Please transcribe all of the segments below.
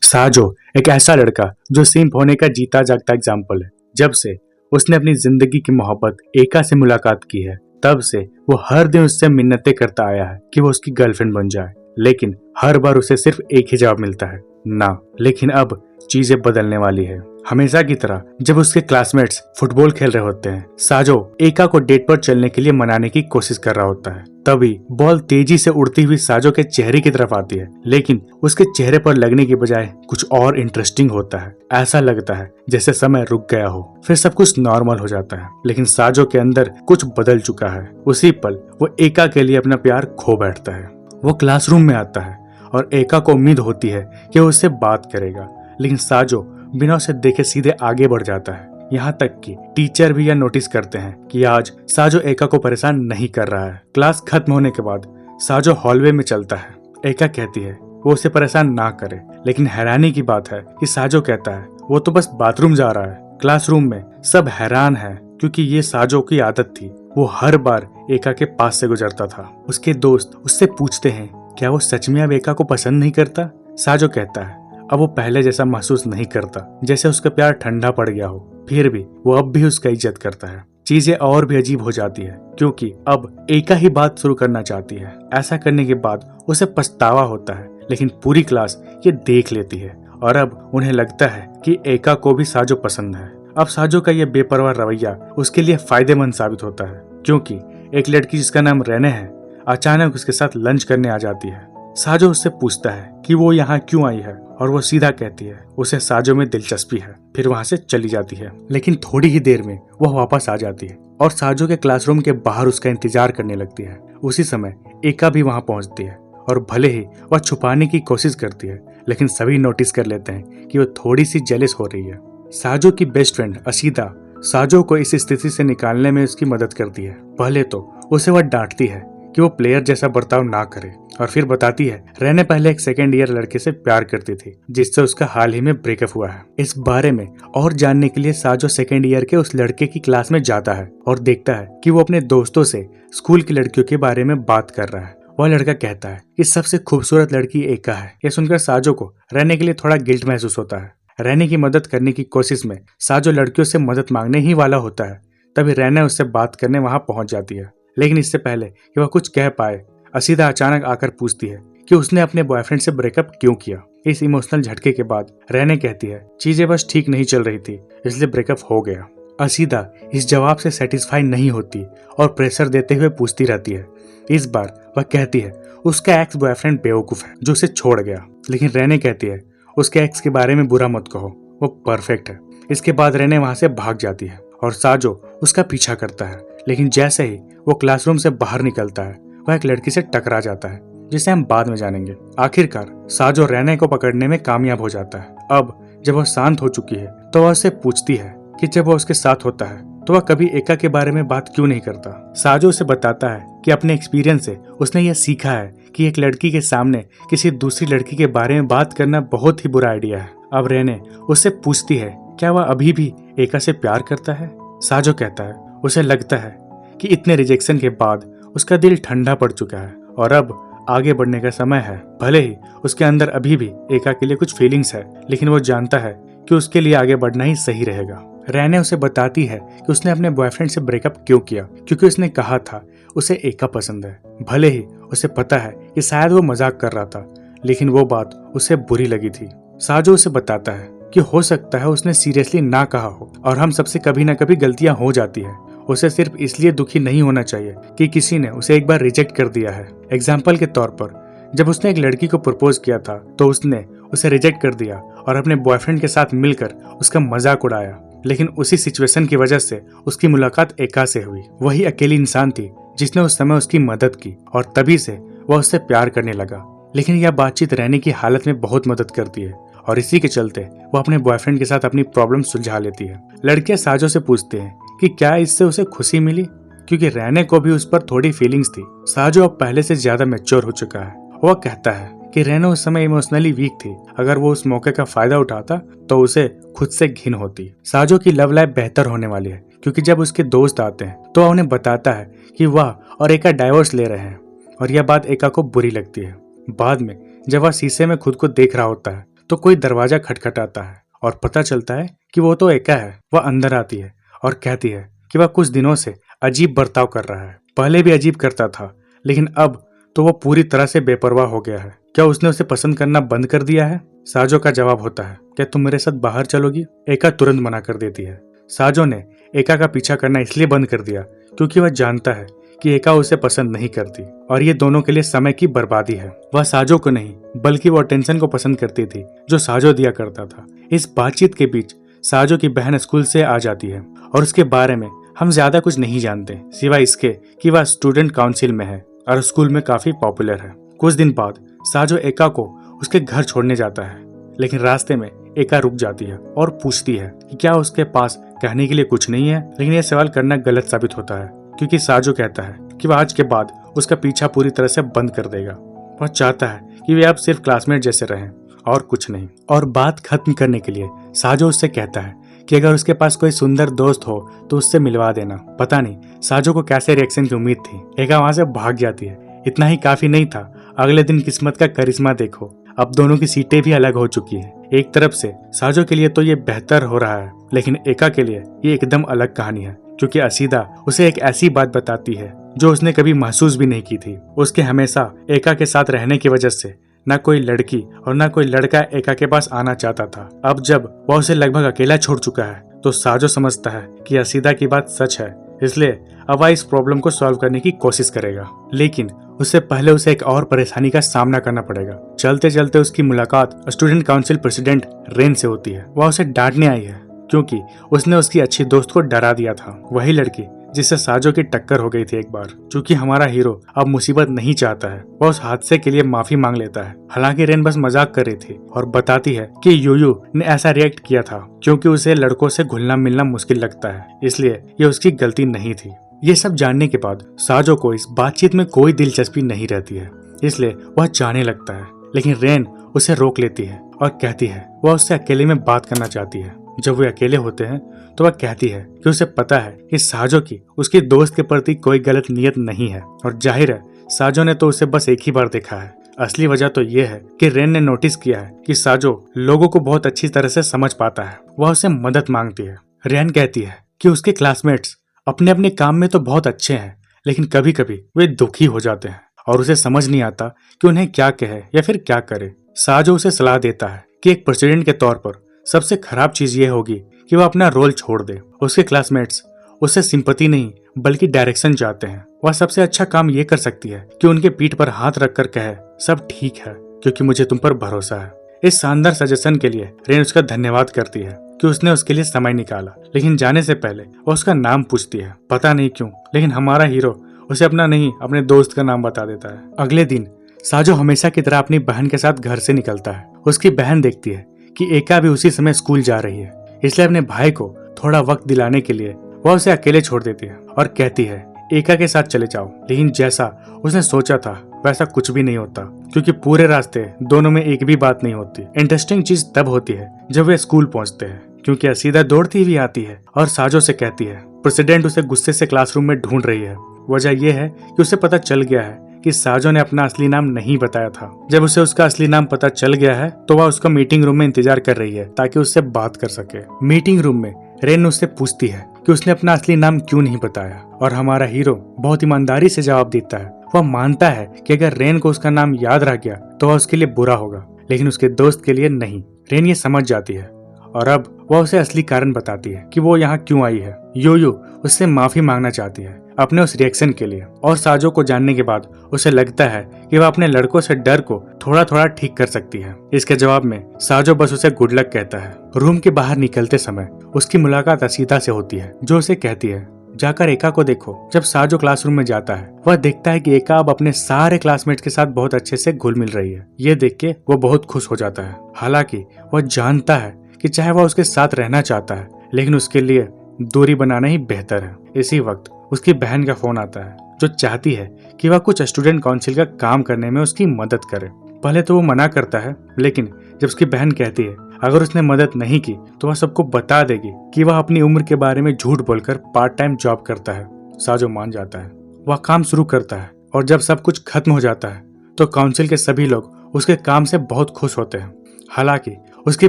साजो एक ऐसा लड़का जो सिंप होने का जीता जागता एग्जाम्पल है। जब से उसने अपनी जिंदगी की मोहब्बत एका से मुलाकात की है, तब से वो हर दिन उससे मिन्नतें करता आया है कि वो उसकी गर्लफ्रेंड बन जाए। लेकिन हर बार उसे सिर्फ एक ही जवाब मिलता है, ना। लेकिन अब चीजें बदलने वाली है। हमेशा की तरह जब उसके क्लासमेट्स फुटबॉल खेल रहे होते हैं, साजो एका को डेट पर चलने के लिए मनाने की कोशिश कर रहा होता है। तभी बॉल तेजी से उड़ती हुई साजो के चेहरे की तरफ आती है, लेकिन उसके चेहरे पर लगने की बजाय कुछ और इंटरेस्टिंग होता है। ऐसा लगता है जैसे समय रुक गया हो, फिर सब कुछ नॉर्मल हो जाता है। लेकिन साजो के अंदर कुछ बदल चुका है। उसी पल वो एका के लिए अपना प्यार खो बैठता है। वो क्लासरूम में आता है और एका को उम्मीद होती है कि वो उससे बात करेगा, लेकिन साजो बिना उसे देखे सीधे आगे बढ़ जाता है। यहाँ तक कि टीचर भी यह नोटिस करते हैं कि आज साजो एका को परेशान नहीं कर रहा है। क्लास खत्म होने के बाद साजो हॉलवे में चलता है। एका कहती है वो उसे परेशान ना करे, लेकिन हैरानी की बात है कि साजो कहता है वो तो बस बाथरूम जा रहा है। क्लासरूम में सब हैरान है, क्योंकि ये साजो की आदत थी। वो हर बार एका के पास से गुजरता था। उसके दोस्त उससे पूछते हैं क्या वो सच में अब एका को पसंद नहीं करता। साजो कहता है अब वो पहले जैसा महसूस नहीं करता, जैसे उसका प्यार ठंडा पड़ गया हो। फिर भी वो अब भी उसका इज्जत करता है। चीजें और भी अजीब हो जाती है, क्योंकि अब एका ही बात शुरू करना चाहती है। ऐसा करने के बाद उसे पछतावा होता है, लेकिन पूरी क्लास ये देख लेती है और अब उन्हें लगता है कि एका को भी साजो पसंद है। अब साजो का यह बेपरवाह रवैया उसके लिए फायदेमंद साबित होता है, क्योंकि एक लड़की जिसका नाम रेने है अचानक उसके साथ लंच करने आ जाती है। साजो उससे पूछता है कि वो यहाँ क्यों आई है, और वो सीधा कहती है उसे साजो में दिलचस्पी है। फिर वहाँ से चली जाती है, लेकिन थोड़ी ही देर में वह वापस आ जाती है और साजो के क्लासरूम के बाहर उसका इंतजार करने लगती है। उसी समय एका भी वहाँ पहुँचती है और भले ही वह छुपाने की कोशिश करती है, लेकिन सभी नोटिस कर लेते हैं कि वो थोड़ी सी जेलस हो रही है। साजो की बेस्ट फ्रेंड अशीदा साजो को इस स्थिति से निकालने में उसकी मदद करती है। पहले तो उसे वह डांटती है कि वो प्लेयर जैसा बर्ताव ना करे, और फिर बताती है रेने पहले एक सेकेंड ईयर लड़के से प्यार करती थी, जिससे उसका हाल ही में ब्रेकअप हुआ है। इस बारे में और जानने के लिए साजो सेकेंड ईयर के उस लड़के की क्लास में जाता है और देखता है कि वो अपने दोस्तों से स्कूल की लड़कियों के बारे में बात कर रहा है। वह लड़का कहता है कि सबसे खूबसूरत लड़की एका है। यह सुनकर साजो को रेने के लिए थोड़ा गिल्ट महसूस होता है। रेने की मदद करने की कोशिश में साजो लड़कियों से मदद मांगने ही वाला होता है। तभी रेने उससे बात करने वहां पहुंच जाती है, लेकिन इससे पहले कि वह कुछ कह पाए अशीदा अचानक आकर पूछती है कि उसने अपने बॉयफ्रेंड से ब्रेकअप क्यों किया। इस इमोशनल झटके के बाद रेने कहती है चीजें बस ठीक नहीं चल रही थी, इसलिए ब्रेकअप हो गया। अशीदा इस जवाब से सेटिस्फाई नहीं होती और प्रेशर देते हुए पूछती रहती है। इस बार वह कहती है उसका एक्स बॉयफ्रेंड बेवकूफ है जो उसे छोड़ गया, लेकिन रेने कहती है उसके एक्स के बारे में बुरा मत कहो, वो परफेक्ट है। इसके बाद रेने वहां से भाग जाती है और साजो उसका पीछा करता है, लेकिन जैसे ही वो क्लासरूम से बाहर निकलता है वह एक लड़की से टकरा जाता है, जिसे हम बाद में जानेंगे। आखिरकार साजो रेने को पकड़ने में कामयाब हो जाता है। अब जब वह शांत हो चुकी है तो वह उससे पूछती है कि जब वह उसके साथ होता है तो वह कभी एका के बारे में बात क्यों नहीं करता। साजो उसे बताता है कि अपने एक्सपीरियंस से उसने यह सीखा है कि एक लड़की के सामने किसी दूसरी लड़की के बारे में बात करना बहुत ही बुरा आइडिया है। अब रेने उससे पूछती है क्या वह अभी भी एका से प्यार करता है। साजो कहता है उसे लगता है कि इतने रिजेक्शन के बाद उसका दिल ठंडा पड़ चुका है और अब आगे बढ़ने का समय है। भले ही उसके अंदर अभी भी एका के लिए कुछ फीलिंग्स है, लेकिन वो जानता है कि उसके लिए आगे बढ़ना ही सही रहेगा। रेने उसे बताती है कि उसने अपने बॉयफ्रेंड से ब्रेकअप क्यों किया, क्योंकि उसने कहा था उसे एका पसंद है। भले ही उसे पता है कि शायद वो मजाक कर रहा था, लेकिन वो बात उसे बुरी लगी थी। साजो उसे बताता है कि हो सकता है उसने सीरियसली ना कहा हो, और हम सबसे कभी ना कभी गलतियां हो जाती है। उसे सिर्फ इसलिए दुखी नहीं होना चाहिए कि किसी ने उसे एक बार रिजेक्ट कर दिया है। एग्जाम्पल के तौर पर जब उसने एक लड़की को प्रपोज किया था तो उसने उसे रिजेक्ट कर दिया और अपने बॉयफ्रेंड के साथ मिलकर उसका मजाक उड़ाया, लेकिन उसी सिचुएशन की वजह से उसकी मुलाकात एका से हुई। वही अकेली इंसान थी जिसने उस समय उसकी मदद की और तभी से वह उससे प्यार करने लगा। लेकिन यह बातचीत रहने की हालत में बहुत मदद करती है और इसी के चलते वो अपने बॉयफ्रेंड के साथ अपनी प्रॉब्लम सुलझा लेती है। लड़कियां साजो से पूछते हैं कि क्या इससे उसे खुशी मिली, क्योंकि रेने को भी उस पर थोड़ी फीलिंग्स थी। साजो अब पहले से ज्यादा मैच्योर हो चुका है। वह कहता है कि रेने उस समय इमोशनली वीक थी, अगर वो उस मौके का फायदा उठाता तो उसे खुद से घिन होती। साजो की लव लाइफ बेहतर होने वाली है, क्योंकि जब उसके दोस्त आते हैं तो वह उन्हें बताता है कि वह और एका डाइवोर्स ले रहे हैं, और यह बात एका को बुरी लगती है। बाद में जब वह शीशे में खुद को देख रहा होता है तो कोई दरवाजा खटखटाता है और पता चलता है कि वो तो एका है। वह अंदर आती है और कहती है कि वह कुछ दिनों से अजीब बर्ताव कर रहा है। पहले भी अजीब करता था, लेकिन अब तो वो पूरी तरह से बेपरवाह हो गया है। क्या उसने उसे पसंद करना बंद कर दिया है? साजो का जवाब होता है, क्या तुम मेरे साथ बाहर चलोगी? एका तुरंत मना कर देती है। साजो ने एका का पीछा करना इसलिए बंद कर दिया क्योंकि वह जानता है कि एका उसे पसंद नहीं करती और ये दोनों के लिए समय की बर्बादी है। वह साजो को नहीं बल्कि वो अटेंशन को पसंद करती थी जो साजो दिया करता था। इस बातचीत के बीच साजो की बहन स्कूल से आ जाती है और उसके बारे में हम ज्यादा कुछ नहीं जानते सिवाय इसके कि वह स्टूडेंट काउंसिल में है और स्कूल में काफी पॉपुलर है। कुछ दिन बाद साजो एका को उसके घर छोड़ने जाता है, लेकिन रास्ते में एका रुक जाती है और पूछती है कि क्या उसके पास कहने के लिए कुछ नहीं है। लेकिन यह सवाल करना गलत साबित होता है क्योंकि साजो कहता है कि वह आज के बाद उसका पीछा पूरी तरह से बंद कर देगा। वह चाहता है कि वे अब सिर्फ क्लासमेट जैसे रहें और कुछ नहीं। और बात खत्म करने के लिए साजो उससे कहता है कि अगर उसके पास कोई सुंदर दोस्त हो तो उससे मिलवा देना। पता नहीं साजो को कैसे रिएक्शन की उम्मीद थी। एका वहां से भाग जाती है। इतना ही काफी नहीं था, अगले दिन किस्मत का करिश्मा देखो, अब दोनों की सीटें भी अलग हो चुकी है। एक तरफ से साजो के लिए तो ये बेहतर हो रहा है, लेकिन एका के लिए ये एकदम अलग कहानी है क्योंकि असीदा उसे एक ऐसी बात बताती है जो उसने कभी महसूस भी नहीं की थी। उसके हमेशा एका के साथ रहने की वजह से न कोई लड़की और न कोई लड़का एका के पास आना चाहता था। अब जब वह उसे लगभग अकेला छोड़ चुका है तो साजो समझता है कि असीदा की बात सच है, इसलिए अब वह इस प्रॉब्लम को सॉल्व करने की कोशिश करेगा। लेकिन उससे पहले उसे एक और परेशानी का सामना करना पड़ेगा। चलते चलते उसकी मुलाकात स्टूडेंट काउंसिल प्रेसिडेंट रेन से होती है। वह उसे डांटने आई है क्योंकि उसने उसकी अच्छी दोस्त को डरा दिया था। वही लड़की जिससे साजो की टक्कर हो गई थी एक बार। क्योंकि हमारा हीरो अब मुसीबत नहीं चाहता है, वह उस हादसे के लिए माफी मांग लेता है। हालांकि रेन बस मजाक कर रही थी और बताती है कि यूयू ने ऐसा रिएक्ट किया था क्योंकि उसे लड़कों से घुलना मिलना मुश्किल लगता है, इसलिए ये उसकी गलती नहीं थी। ये सब जानने के बाद साजो को इस बातचीत में कोई दिलचस्पी नहीं रहती है, इसलिए वह जाने लगता है। लेकिन रेन उसे रोक लेती है और कहती है वह उससे अकेले में बात करना चाहती है। जब वे अकेले होते हैं तो वह कहती है कि उसे पता है कि साजो की उसकी दोस्त के प्रति कोई गलत नियत नहीं है और जाहिर है साजो ने तो उसे बस एक ही बार देखा है। असली वजह तो ये है कि रेन ने नोटिस किया है कि साजो लोगों को बहुत अच्छी तरह से समझ पाता है। वह उसे मदद मांगती है। रेन कहती है कि उसके क्लासमेट्स अपने अपने काम में तो बहुत अच्छे हैं, लेकिन कभी कभी वे दुखी हो जाते हैं और उसे समझ नहीं आता कि उन्हें क्या कहे या फिर क्या करे। साजो उसे सलाह देता है कि एक प्रेसिडेंट के तौर पर सबसे खराब चीज ये होगी कि वह अपना रोल छोड़ दे। उसके क्लासमेट्स उससे सिंपैथी नहीं बल्कि डायरेक्शन चाहते हैं। वह सबसे अच्छा काम ये कर सकती है कि उनके पीठ पर हाथ रखकर कहे सब ठीक है क्योंकि मुझे तुम पर भरोसा है। इस शानदार सजेशन के लिए रेन उसका धन्यवाद करती है कि उसने उसके लिए समय निकाला, लेकिन जाने से पहले वह उसका नाम पूछती है। पता नहीं क्यों, लेकिन हमारा हीरो उसे अपना नहीं अपने दोस्त का नाम बता देता है। अगले दिन साजो हमेशा की तरह अपनी बहन के साथ घर से निकलता है। उसकी बहन देखती है कि एका भी उसी समय स्कूल जा रही है, इसलिए अपने भाई को थोड़ा वक्त दिलाने के लिए वह उसे अकेले छोड़ देती है और कहती है एका के साथ चले जाओ। लेकिन जैसा उसने सोचा था वैसा कुछ भी नहीं होता क्योंकि पूरे रास्ते दोनों में एक भी बात नहीं होती। इंटरेस्टिंग चीज तब होती है जब वे स्कूल पहुंचते हैं क्योंकि असीदा दौड़ती हुई आती है और साजो से कहती है प्रेसिडेंट उसे गुस्से से क्लासरूम में ढूंढ रही है। वजह यह है कि उसे पता चल गया है कि साजो ने अपना असली नाम नहीं बताया था। जब उसे उसका असली नाम पता चल गया है तो वह उसका मीटिंग रूम में इंतजार कर रही है ताकि उससे बात कर सके। मीटिंग रूम में रेन उससे पूछती है कि उसने अपना असली नाम क्यों नहीं बताया और हमारा हीरो बहुत ईमानदारी से जवाब देता है। वह मानता है कि अगर रेन को उसका नाम याद रह गया तो वह उसके लिए बुरा होगा, लेकिन उसके दोस्त के लिए नहीं। रेन ये समझ जाती है और अब वह उसे असली कारण बताती है कि वो यहाँ क्यों आई है। यूयू उससे माफी मांगना चाहती है अपने उस रिएक्शन के लिए और साजो को जानने के बाद उसे लगता है कि वह अपने लड़कों से डर को थोड़ा थोड़ा ठीक कर सकती है। इसके जवाब में साजो बस उसे गुड लक कहता है। रूम के बाहर निकलते समय उसकी मुलाकात असीदा से होती है जो उसे कहती है जाकर एका को देखो। जब साजो क्लासरूम में जाता है वह देखता है कि एका अब अपने सारे क्लासमेट्स के साथ बहुत अच्छे से घुल मिल रही है। ये देख के वो बहुत खुश हो जाता है। हालांकि वह जानता है कि चाहे वह उसके साथ रहना चाहता है, लेकिन उसके लिए दूरी बनाना ही बेहतर है। इसी वक्त उसकी बहन का फोन आता है जो चाहती है कि वह कुछ स्टूडेंट काउंसिल का काम करने में उसकी मदद करे। पहले तो वो मना करता है, लेकिन जब उसकी बहन कहती है अगर उसने मदद नहीं की तो वह सबको बता देगी कि वह अपनी उम्र के बारे में झूठ बोलकर पार्ट टाइम जॉब करता है। साजो मान जाता है। वह काम शुरू करता है और जब सब कुछ खत्म हो जाता है तो काउंसिल के सभी लोग उसके काम से बहुत खुश होते हैं। हालांकि उसकी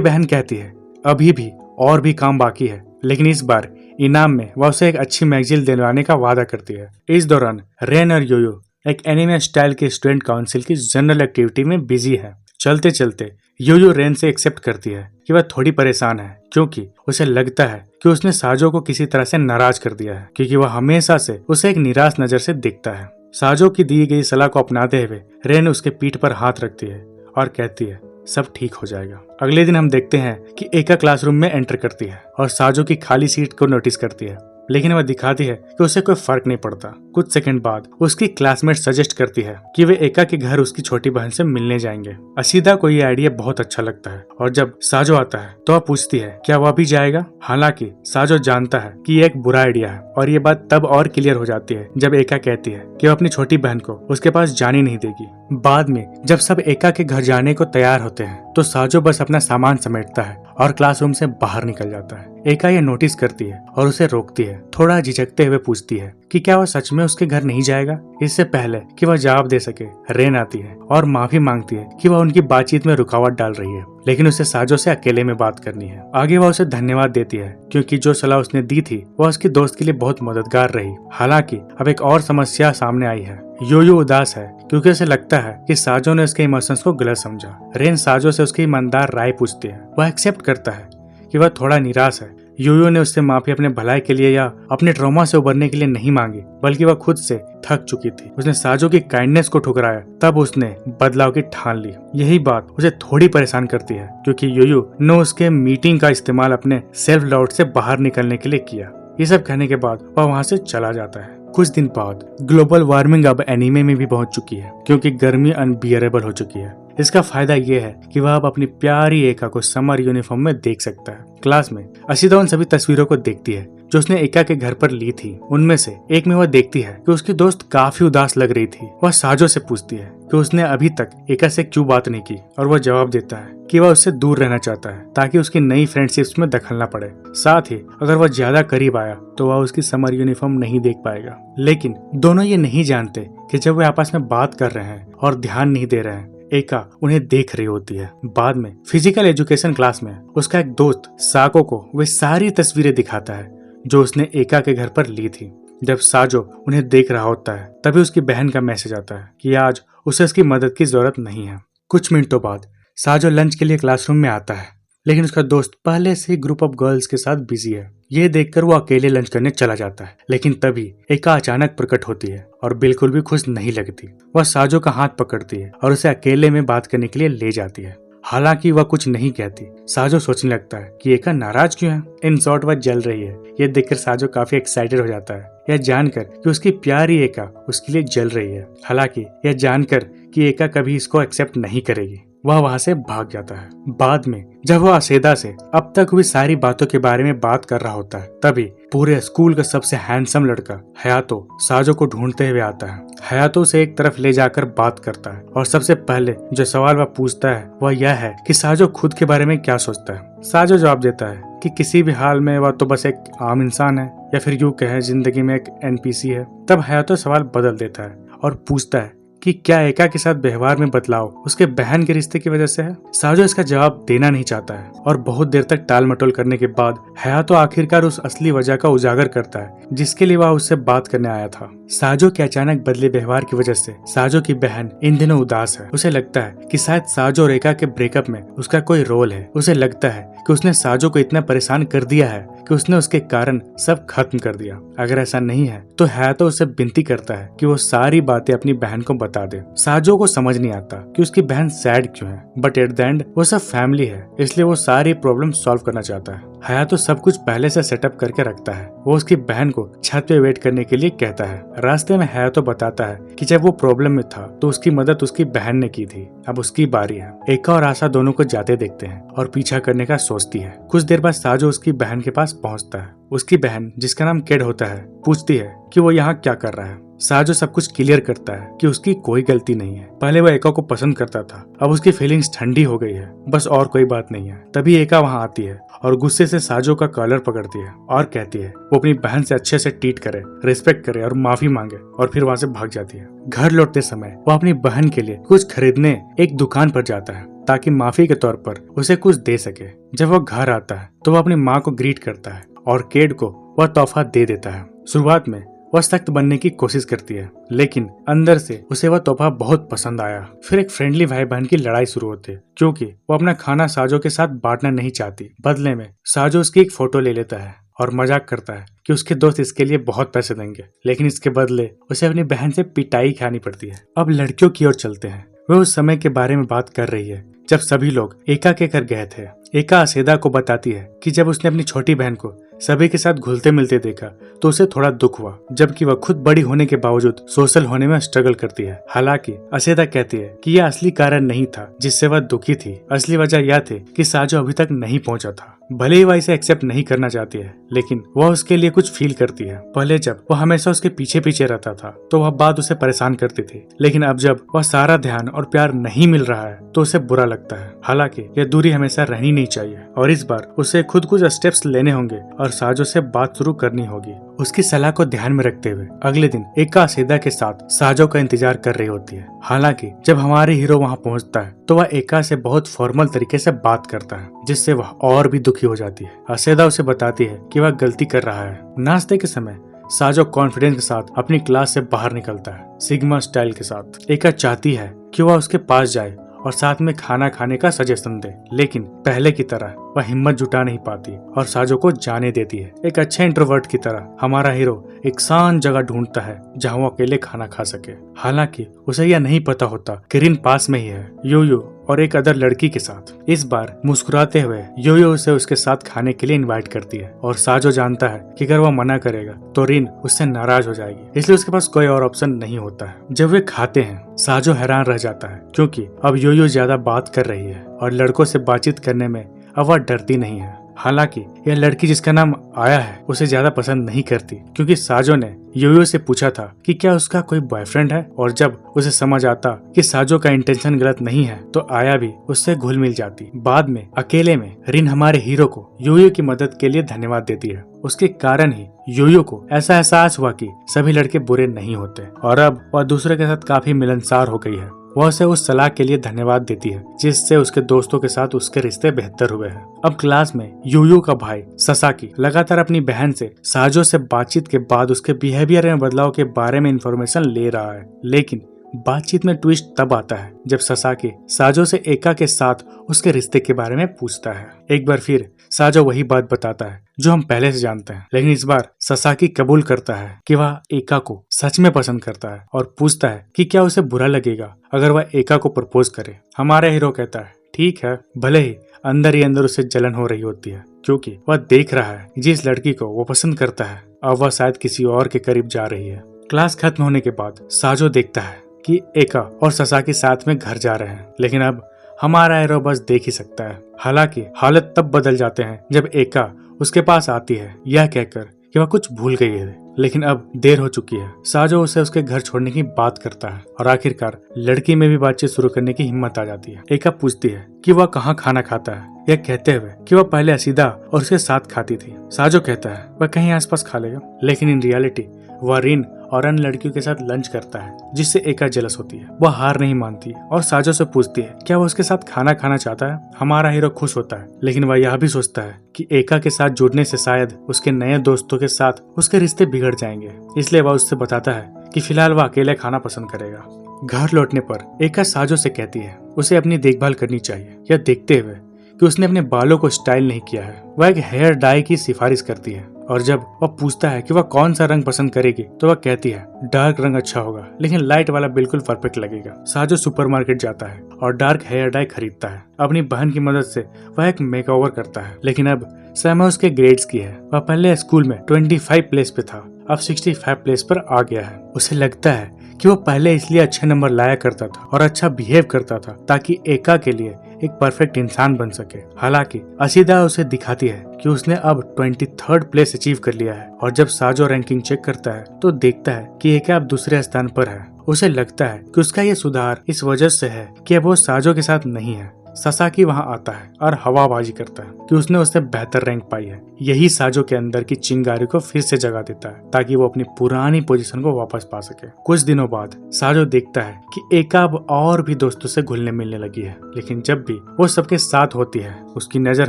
बहन कहती है अभी भी और भी काम बाकी है, लेकिन इस बार इनाम में वह उसे एक अच्छी मैगजीन दिलवाने का वादा करती है। इस दौरान रेन और योयो एक एनिमे स्टाइल के स्टूडेंट काउंसिल की जनरल एक्टिविटी में बिजी है। चलते चलते योयो रेन से एक्सेप्ट करती है कि वह थोड़ी परेशान है, क्योंकि उसे लगता है कि उसने साजो को किसी तरह से नाराज कर दिया है, क्योंकि वह हमेशा से उसे एक निराश नजर से देखता है। साजो की दी गई सलाह को अपनाते हुए रेन उसके पीठ पर हाथ रखती है और कहती है सब ठीक हो जाएगा। अगले दिन हम देखते हैं कि एका क्लासरूम में एंटर करती है और साजो की खाली सीट को नोटिस करती है, लेकिन वह दिखाती है कि उसे कोई फर्क नहीं पड़ता। कुछ सेकंड बाद उसकी क्लासमेट सजेस्ट करती है कि वे एका के घर उसकी छोटी बहन से मिलने जाएंगे। असीदा को ये आइडिया बहुत अच्छा लगता है और जब साजो आता है तो वह पूछती है क्या वह भी जाएगा। हालांकि साजो जानता है कि ये एक बुरा आइडिया है और ये बात तब और क्लियर हो जाती है जब एका कहती है कि वह अपनी छोटी बहन को उसके पास जाने नहीं देगी। बाद में जब सब एका के घर जाने को तैयार होते हैं तो साजो बस अपना सामान समेटता है और क्लासरूम से बाहर निकल जाता है। एका ये नोटिस करती है और उसे रोकती है। थोड़ा झिझकते हुए पूछती है कि क्या वह सच में उसके घर नहीं जाएगा। इससे पहले कि वह जवाब दे सके रेन आती है और माफी मांगती है कि वह उनकी बातचीत में रुकावट डाल रही है, लेकिन उसे साजो से अकेले में बात करनी है। आगे वह उसे धन्यवाद देती है क्योंकि जो सलाह उसने दी थी वह उसकी दोस्त के लिए बहुत मददगार रही। हालांकि अब एक और समस्या सामने आई है। योयो उदास है क्योंकि उसे लगता है कि साजो ने उसके इमोशंस को गलत समझा। रेन साजो से उसकी ईमानदार राय पूछती है। वह एक्सेप्ट करता है कि वह थोड़ा निराश है। योयो ने उससे माफी अपने भलाई के लिए या अपने ट्रॉमा से उबरने के लिए नहीं मांगी, बल्कि वह खुद से थक चुकी थी। उसने साजो की काइंडनेस को ठुकराया, तब उसने बदलाव की ठान ली। यही बात उसे थोड़ी परेशान करती है क्योंकि योयो ने उसके मीटिंग का इस्तेमाल अपने सेल्फ डाउट से बाहर निकलने के लिए किया। ये सब कहने के बाद वह वहाँ से चला जाता है। कुछ दिन बाद ग्लोबल वार्मिंग अब एनीमे में भी पहुंच चुकी है क्योंकि गर्मी अनबियरेबल हो चुकी है। इसका फायदा ये है कि वह अब अपनी प्यारी एका को समर यूनिफॉर्म में देख सकता है। क्लास में असीदा उन सभी तस्वीरों को देखती है जो उसने एका के घर पर ली थी। उनमें से एक में वह देखती है कि उसकी दोस्त काफी उदास लग रही थी। वह साजो से पूछती है कि उसने अभी तक एका से क्यों बात नहीं की और वह जवाब देता है कि वह उससे दूर रहना चाहता है ताकि उसकी नई फ्रेंडशिप्स में दखल न पड़े। साथ ही अगर वह ज्यादा करीब आया तो वह उसकी समर यूनिफॉर्म नहीं देख पाएगा। लेकिन दोनों ये नहीं जानते कि जब वे आपस में बात कर रहे हैं और ध्यान नहीं दे रहे हैं, एका उन्हें देख रही होती है। बाद में फिजिकल एजुकेशन क्लास में उसका एक दोस्त साको को वे सारी तस्वीरें दिखाता है जो उसने एका के घर पर ली थी। जब साजो उन्हें देख रहा होता है तभी उसकी बहन का मैसेज आता है कि आज उसे उसकी मदद की जरूरत नहीं है। कुछ मिनटों बाद साजो लंच के लिए क्लासरूम में आता है, लेकिन उसका दोस्त पहले से ही ग्रुप ऑफ गर्ल्स के साथ बिजी है। यह देखकर वो अकेले लंच करने चला जाता है, लेकिन तभी एका अचानक प्रकट होती है और बिल्कुल भी खुश नहीं लगती। वह साजो का हाथ पकड़ती है और उसे अकेले में बात करने के लिए ले जाती है। हालांकि वह कुछ नहीं कहती। साजो सोचने लगता है कि एका नाराज क्यों है। इन शॉर्ट वह जल रही है। यह देखकर साजो काफी एक्साइटेड हो जाता है, यह जानकर कि उसकी प्यारी एका उसके लिए जल रही है। हालांकि यह जानकर कि एका कभी इसको एक्सेप्ट नहीं करेगी, वह वहां से भाग जाता है। बाद में जब वह असेदा से अब तक हुई सारी बातों के बारे में बात कर रहा होता है, तभी पूरे स्कूल का सबसे हैंडसम लड़का हयातो साजो को ढूंढते हुए आता है। हयातो से एक तरफ ले जाकर बात करता है और सबसे पहले जो सवाल वह पूछता है वह यह है कि साजो खुद के बारे में क्या सोचता है। साजो जवाब देता है कि किसी भी हाल में वह तो बस एक आम इंसान है, या फिर यूं कहें जिंदगी में एक एनपीसी है। तब हयातो सवाल बदल देता है और पूछता है कि क्या एका के साथ व्यवहार में बदलाव उसके बहन के रिश्ते की वजह से है। साजो इसका जवाब देना नहीं चाहता है और बहुत देर तक टाल मटोल करने के बाद हयातो आखिरकार उस असली वजह का उजागर करता है जिसके लिए वह उससे बात करने आया था। साजो के अचानक बदले व्यवहार की वजह से साजो की बहन इन दिनों उदास है। उसे लगता है कि शायद साजो और एका के ब्रेकअप में उसका कोई रोल है। उसे लगता है कि उसने साजो को इतना परेशान कर दिया है कि उसने उसके कारण सब खत्म कर दिया। अगर ऐसा नहीं है तो हयातो उसे विनती करता है कि वो सारी बातें अपनी बहन को बता दे। साजो को समझ नहीं आता कि उसकी बहन सैड क्यों है, बट एट द एंड वो सब फैमिली है, इसलिए वो सारी प्रॉब्लम सॉल्व करना चाहता है। हयातो सब कुछ पहले से सेटअप करके रखता है। वो उसकी बहन को छत पे वेट करने के लिए कहता है। रास्ते में हयातो बताता है कि जब वो प्रॉब्लम में था तो उसकी मदद उसकी बहन ने की थी, अब उसकी बारी है। एका और आशा दोनों को जाते देखते हैं और पीछा करने का सोचती है। कुछ देर बाद साजो उसकी बहन के पास पहुंचता है। उसकी बहन, जिसका नाम केड होता है, पूछती है कि वो यहाँ क्या कर रहा है। साजो सब कुछ क्लियर करता है कि उसकी कोई गलती नहीं है। पहले वो एका को पसंद करता था, अब उसकी फीलिंग्स ठंडी हो गई है, बस और कोई बात नहीं है। तभी एका वहाँ आती है और गुस्से से साजो का कॉलर पकड़ती है और कहती है वो अपनी बहन से अच्छे से ट्रीट करे, रिस्पेक्ट करे और माफी मांगे, और फिर वहाँ से भाग जाती है। घर लौटते समय वो अपनी बहन के लिए कुछ खरीदने एक दुकान पर जाता है। ताकि माफी के तौर पर उसे कुछ दे सके। जब वह घर आता है तो वह अपनी माँ को ग्रीट करता है और केड को वह तोहफा दे देता है। शुरुआत में वह सख्त बनने की कोशिश करती है, लेकिन अंदर से उसे वह तोहफा बहुत पसंद आया। फिर एक फ्रेंडली भाई बहन की लड़ाई शुरू होती है, क्योंकि वो अपना खाना साजो के साथ बांटना नहीं चाहती। बदले में साजो उसकी एक फोटो ले लेता है और मजाक करता है कि उसके दोस्त इसके लिए बहुत पैसे देंगे, लेकिन इसके बदले उसे अपनी बहन से पिटाई खानी पड़ती है। अब लड़कियों की ओर चलते हैं। वह उस समय के बारे में बात कर रही है जब सभी लोग एका के घर गए थे। एका असेदा को बताती है कि जब उसने अपनी छोटी बहन को सभी के साथ घुलते मिलते देखा तो उसे थोड़ा दुख हुआ, जबकि वह खुद बड़ी होने के बावजूद सोशल होने में स्ट्रगल करती है। हालांकि असेदा कहती है कि यह असली कारण नहीं था जिससे वह दुखी थी। असली वजह यह थी कि साजो अभी तक नहीं पहुंचा था। भले ही वह इसे एक्सेप्ट नहीं करना चाहती है, लेकिन वह उसके लिए कुछ फील करती है। पहले जब वह हमेशा उसके पीछे पीछे रहता था तो वह बात उसे परेशान करती थी, लेकिन अब जब वह सारा ध्यान और प्यार नहीं मिल रहा है तो उसे बुरा लगता है। हालांकि यह दूरी हमेशा रहनी नहीं चाहिए और इस बार उसे खुद कुछ स्टेप्स लेने होंगे और साजो से बात शुरू करनी होगी। उसकी सलाह को ध्यान में रखते हुए अगले दिन एका असेदा के साथ साजो का इंतजार कर रही होती है। हालांकि जब हमारे हीरो वहां पहुंचता है तो वह एका से बहुत फॉर्मल तरीके से बात करता है, जिससे वह और भी दुखी हो जाती है। असेदा उसे बताती है कि वह गलती कर रहा है। नाश्ते के समय साजो कॉन्फिडेंस के साथ अपनी क्लास से बाहर निकलता है, सिग्मा स्टाइल के साथ। एका चाहती है कि वह उसके पास जाए और साथ में खाना खाने का सजेशन दे, लेकिन पहले की तरह वह हिम्मत जुटा नहीं पाती और साजो को जाने देती है। एक अच्छे इंट्रोवर्ट की तरह हमारा हीरो एक शांत जगह ढूंढता है जहां वो अकेले खाना खा सके। हालांकि उसे यह नहीं पता होता कि रिन पास में ही है, योयो और एक अदर लड़की के साथ। इस बार मुस्कुराते हुए योयो उसे उसके साथ खाने के लिए इनवाइट करती है और साजो जानता है कि अगर वह मना करेगा तो रिन उससे नाराज हो जाएगी, इसलिए उसके पास कोई और ऑप्शन नहीं होता है। जब वे खाते हैं साजो हैरान रह जाता है, क्योंकि अब योयो ज्यादा बात कर रही है और लड़कों से बातचीत करने में अब वह डरती नहीं है। हालांकि यह लड़की जिसका नाम आया है उसे ज्यादा पसंद नहीं करती, क्योंकि साजो ने योयो से पूछा था कि क्या उसका कोई बॉयफ्रेंड है, और जब उसे समझ आता कि साजो का इंटेंशन गलत नहीं है तो आया भी उससे घुल मिल जाती। बाद में अकेले में रिन हमारे हीरो को योयो की मदद के लिए धन्यवाद देती है। उसके कारण ही योयो को ऐसा एहसास हुआ कि सभी लड़के बुरे नहीं होते और अब वह दूसरे के साथ काफी मिलनसार हो गई है। वह उसे उस सलाह के लिए धन्यवाद देती है जिससे उसके दोस्तों के साथ उसके रिश्ते बेहतर हुए हैं। अब क्लास में योयो का भाई ससाकी लगातार अपनी बहन से साजो से बातचीत के बाद उसके बिहेवियर में बदलाव के बारे में इंफॉर्मेशन ले रहा है, लेकिन बातचीत में ट्विस्ट तब आता है जब ससाकी साजो से एका के साथ उसके रिश्ते के बारे में पूछता है। एक बार फिर साजो वही बात बताता है जो हम पहले से जानते हैं, लेकिन इस बार ससाकी कबूल करता है कि वह एका को सच में पसंद करता है और पूछता है कि क्या उसे बुरा लगेगा अगर वह एका को प्रपोज करे। हमारा हीरो कहता है ठीक है, भले ही अंदर उसे जलन हो रही होती है, क्योंकि वह देख रहा है जिस लड़की को वो पसंद करता है अब वह शायद किसी और के करीब जा रही है। क्लास खत्म होने के बाद साजो देखता है कि एका और ससाकी साथ में घर जा रहे हैं, लेकिन अब हमारा हीरो बस देख ही सकता है। हालांकि हालत तब बदल जाते हैं जब एका उसके पास आती है यह कहकर कि वह कुछ भूल गई है, लेकिन अब देर हो चुकी है। साजो उसे उसके घर छोड़ने की बात करता है और आखिरकार लड़की में भी बातचीत शुरू करने की हिम्मत आ जाती है। एका पूछती है कि वह कहाँ खाना खाता है, यह कहते हुए कि वह पहले असीदा और उसके साथ खाती थी। साजो कहता है वह कहीं आसपास खा लेगा, लेकिन इन रियलिटी वह रिन और अन्य लड़कियों के साथ लंच करता है, जिससे एका जेलस होती है। वह हार नहीं मानती और साजो से पूछती है क्या वह उसके साथ खाना खाना चाहता है। हमारा हीरो खुश होता है, लेकिन वह यह भी सोचता है कि एका के साथ जुड़ने से शायद उसके नए दोस्तों के साथ उसके रिश्ते बिगड़ जाएंगे, इसलिए वह उससे बताता है कि फिलहाल वह अकेले खाना पसंद करेगा। घर लौटने पर एका साजो से कहती है उसे अपनी देखभाल करनी चाहिए, यह देखते हुए कि उसने अपने बालों को स्टाइल नहीं किया है। वह एक हेयर डाई की सिफारिश करती है और जब वह पूछता है कि वह कौन सा रंग पसंद करेगी तो वह कहती है डार्क रंग अच्छा होगा, लेकिन लाइट वाला बिल्कुल परफेक्ट लगेगा। साजो सुपरमार्केट जाता है और डार्क हेयर डाई खरीदता है। अपनी बहन की मदद से वह एक मेकओवर करता है, लेकिन अब समय उसके ग्रेड्स की है। वह पहले स्कूल में 25 प्लेस पे था, अब 65 प्लेस पर आ गया है। उसे लगता है कि वो पहले इसलिए अच्छे नंबर लाया करता था और अच्छा बिहेव करता था ताकि एका के लिए एक परफेक्ट इंसान बन सके। हालांकि असीदा उसे दिखाती है कि उसने अब 23rd प्लेस अचीव कर लिया है और जब साजो रैंकिंग चेक करता है तो देखता है कि एका अब दूसरे स्थान पर है। उसे लगता है कि उसका ये सुधार इस वजह से है कि अब वो साजो के साथ नहीं है। ससाकी वहां आता है और हवाबाजी करता है कि उसने उससे बेहतर रैंक पाई है। यही साजो के अंदर की चिंगारी को फिर से जगा देता है ताकि वो अपनी पुरानी पोजीशन को वापस पा सके। कुछ दिनों बाद साजो देखता है कि एका अब और भी दोस्तों से घुलने मिलने लगी है, लेकिन जब भी वो सबके साथ होती है उसकी नजर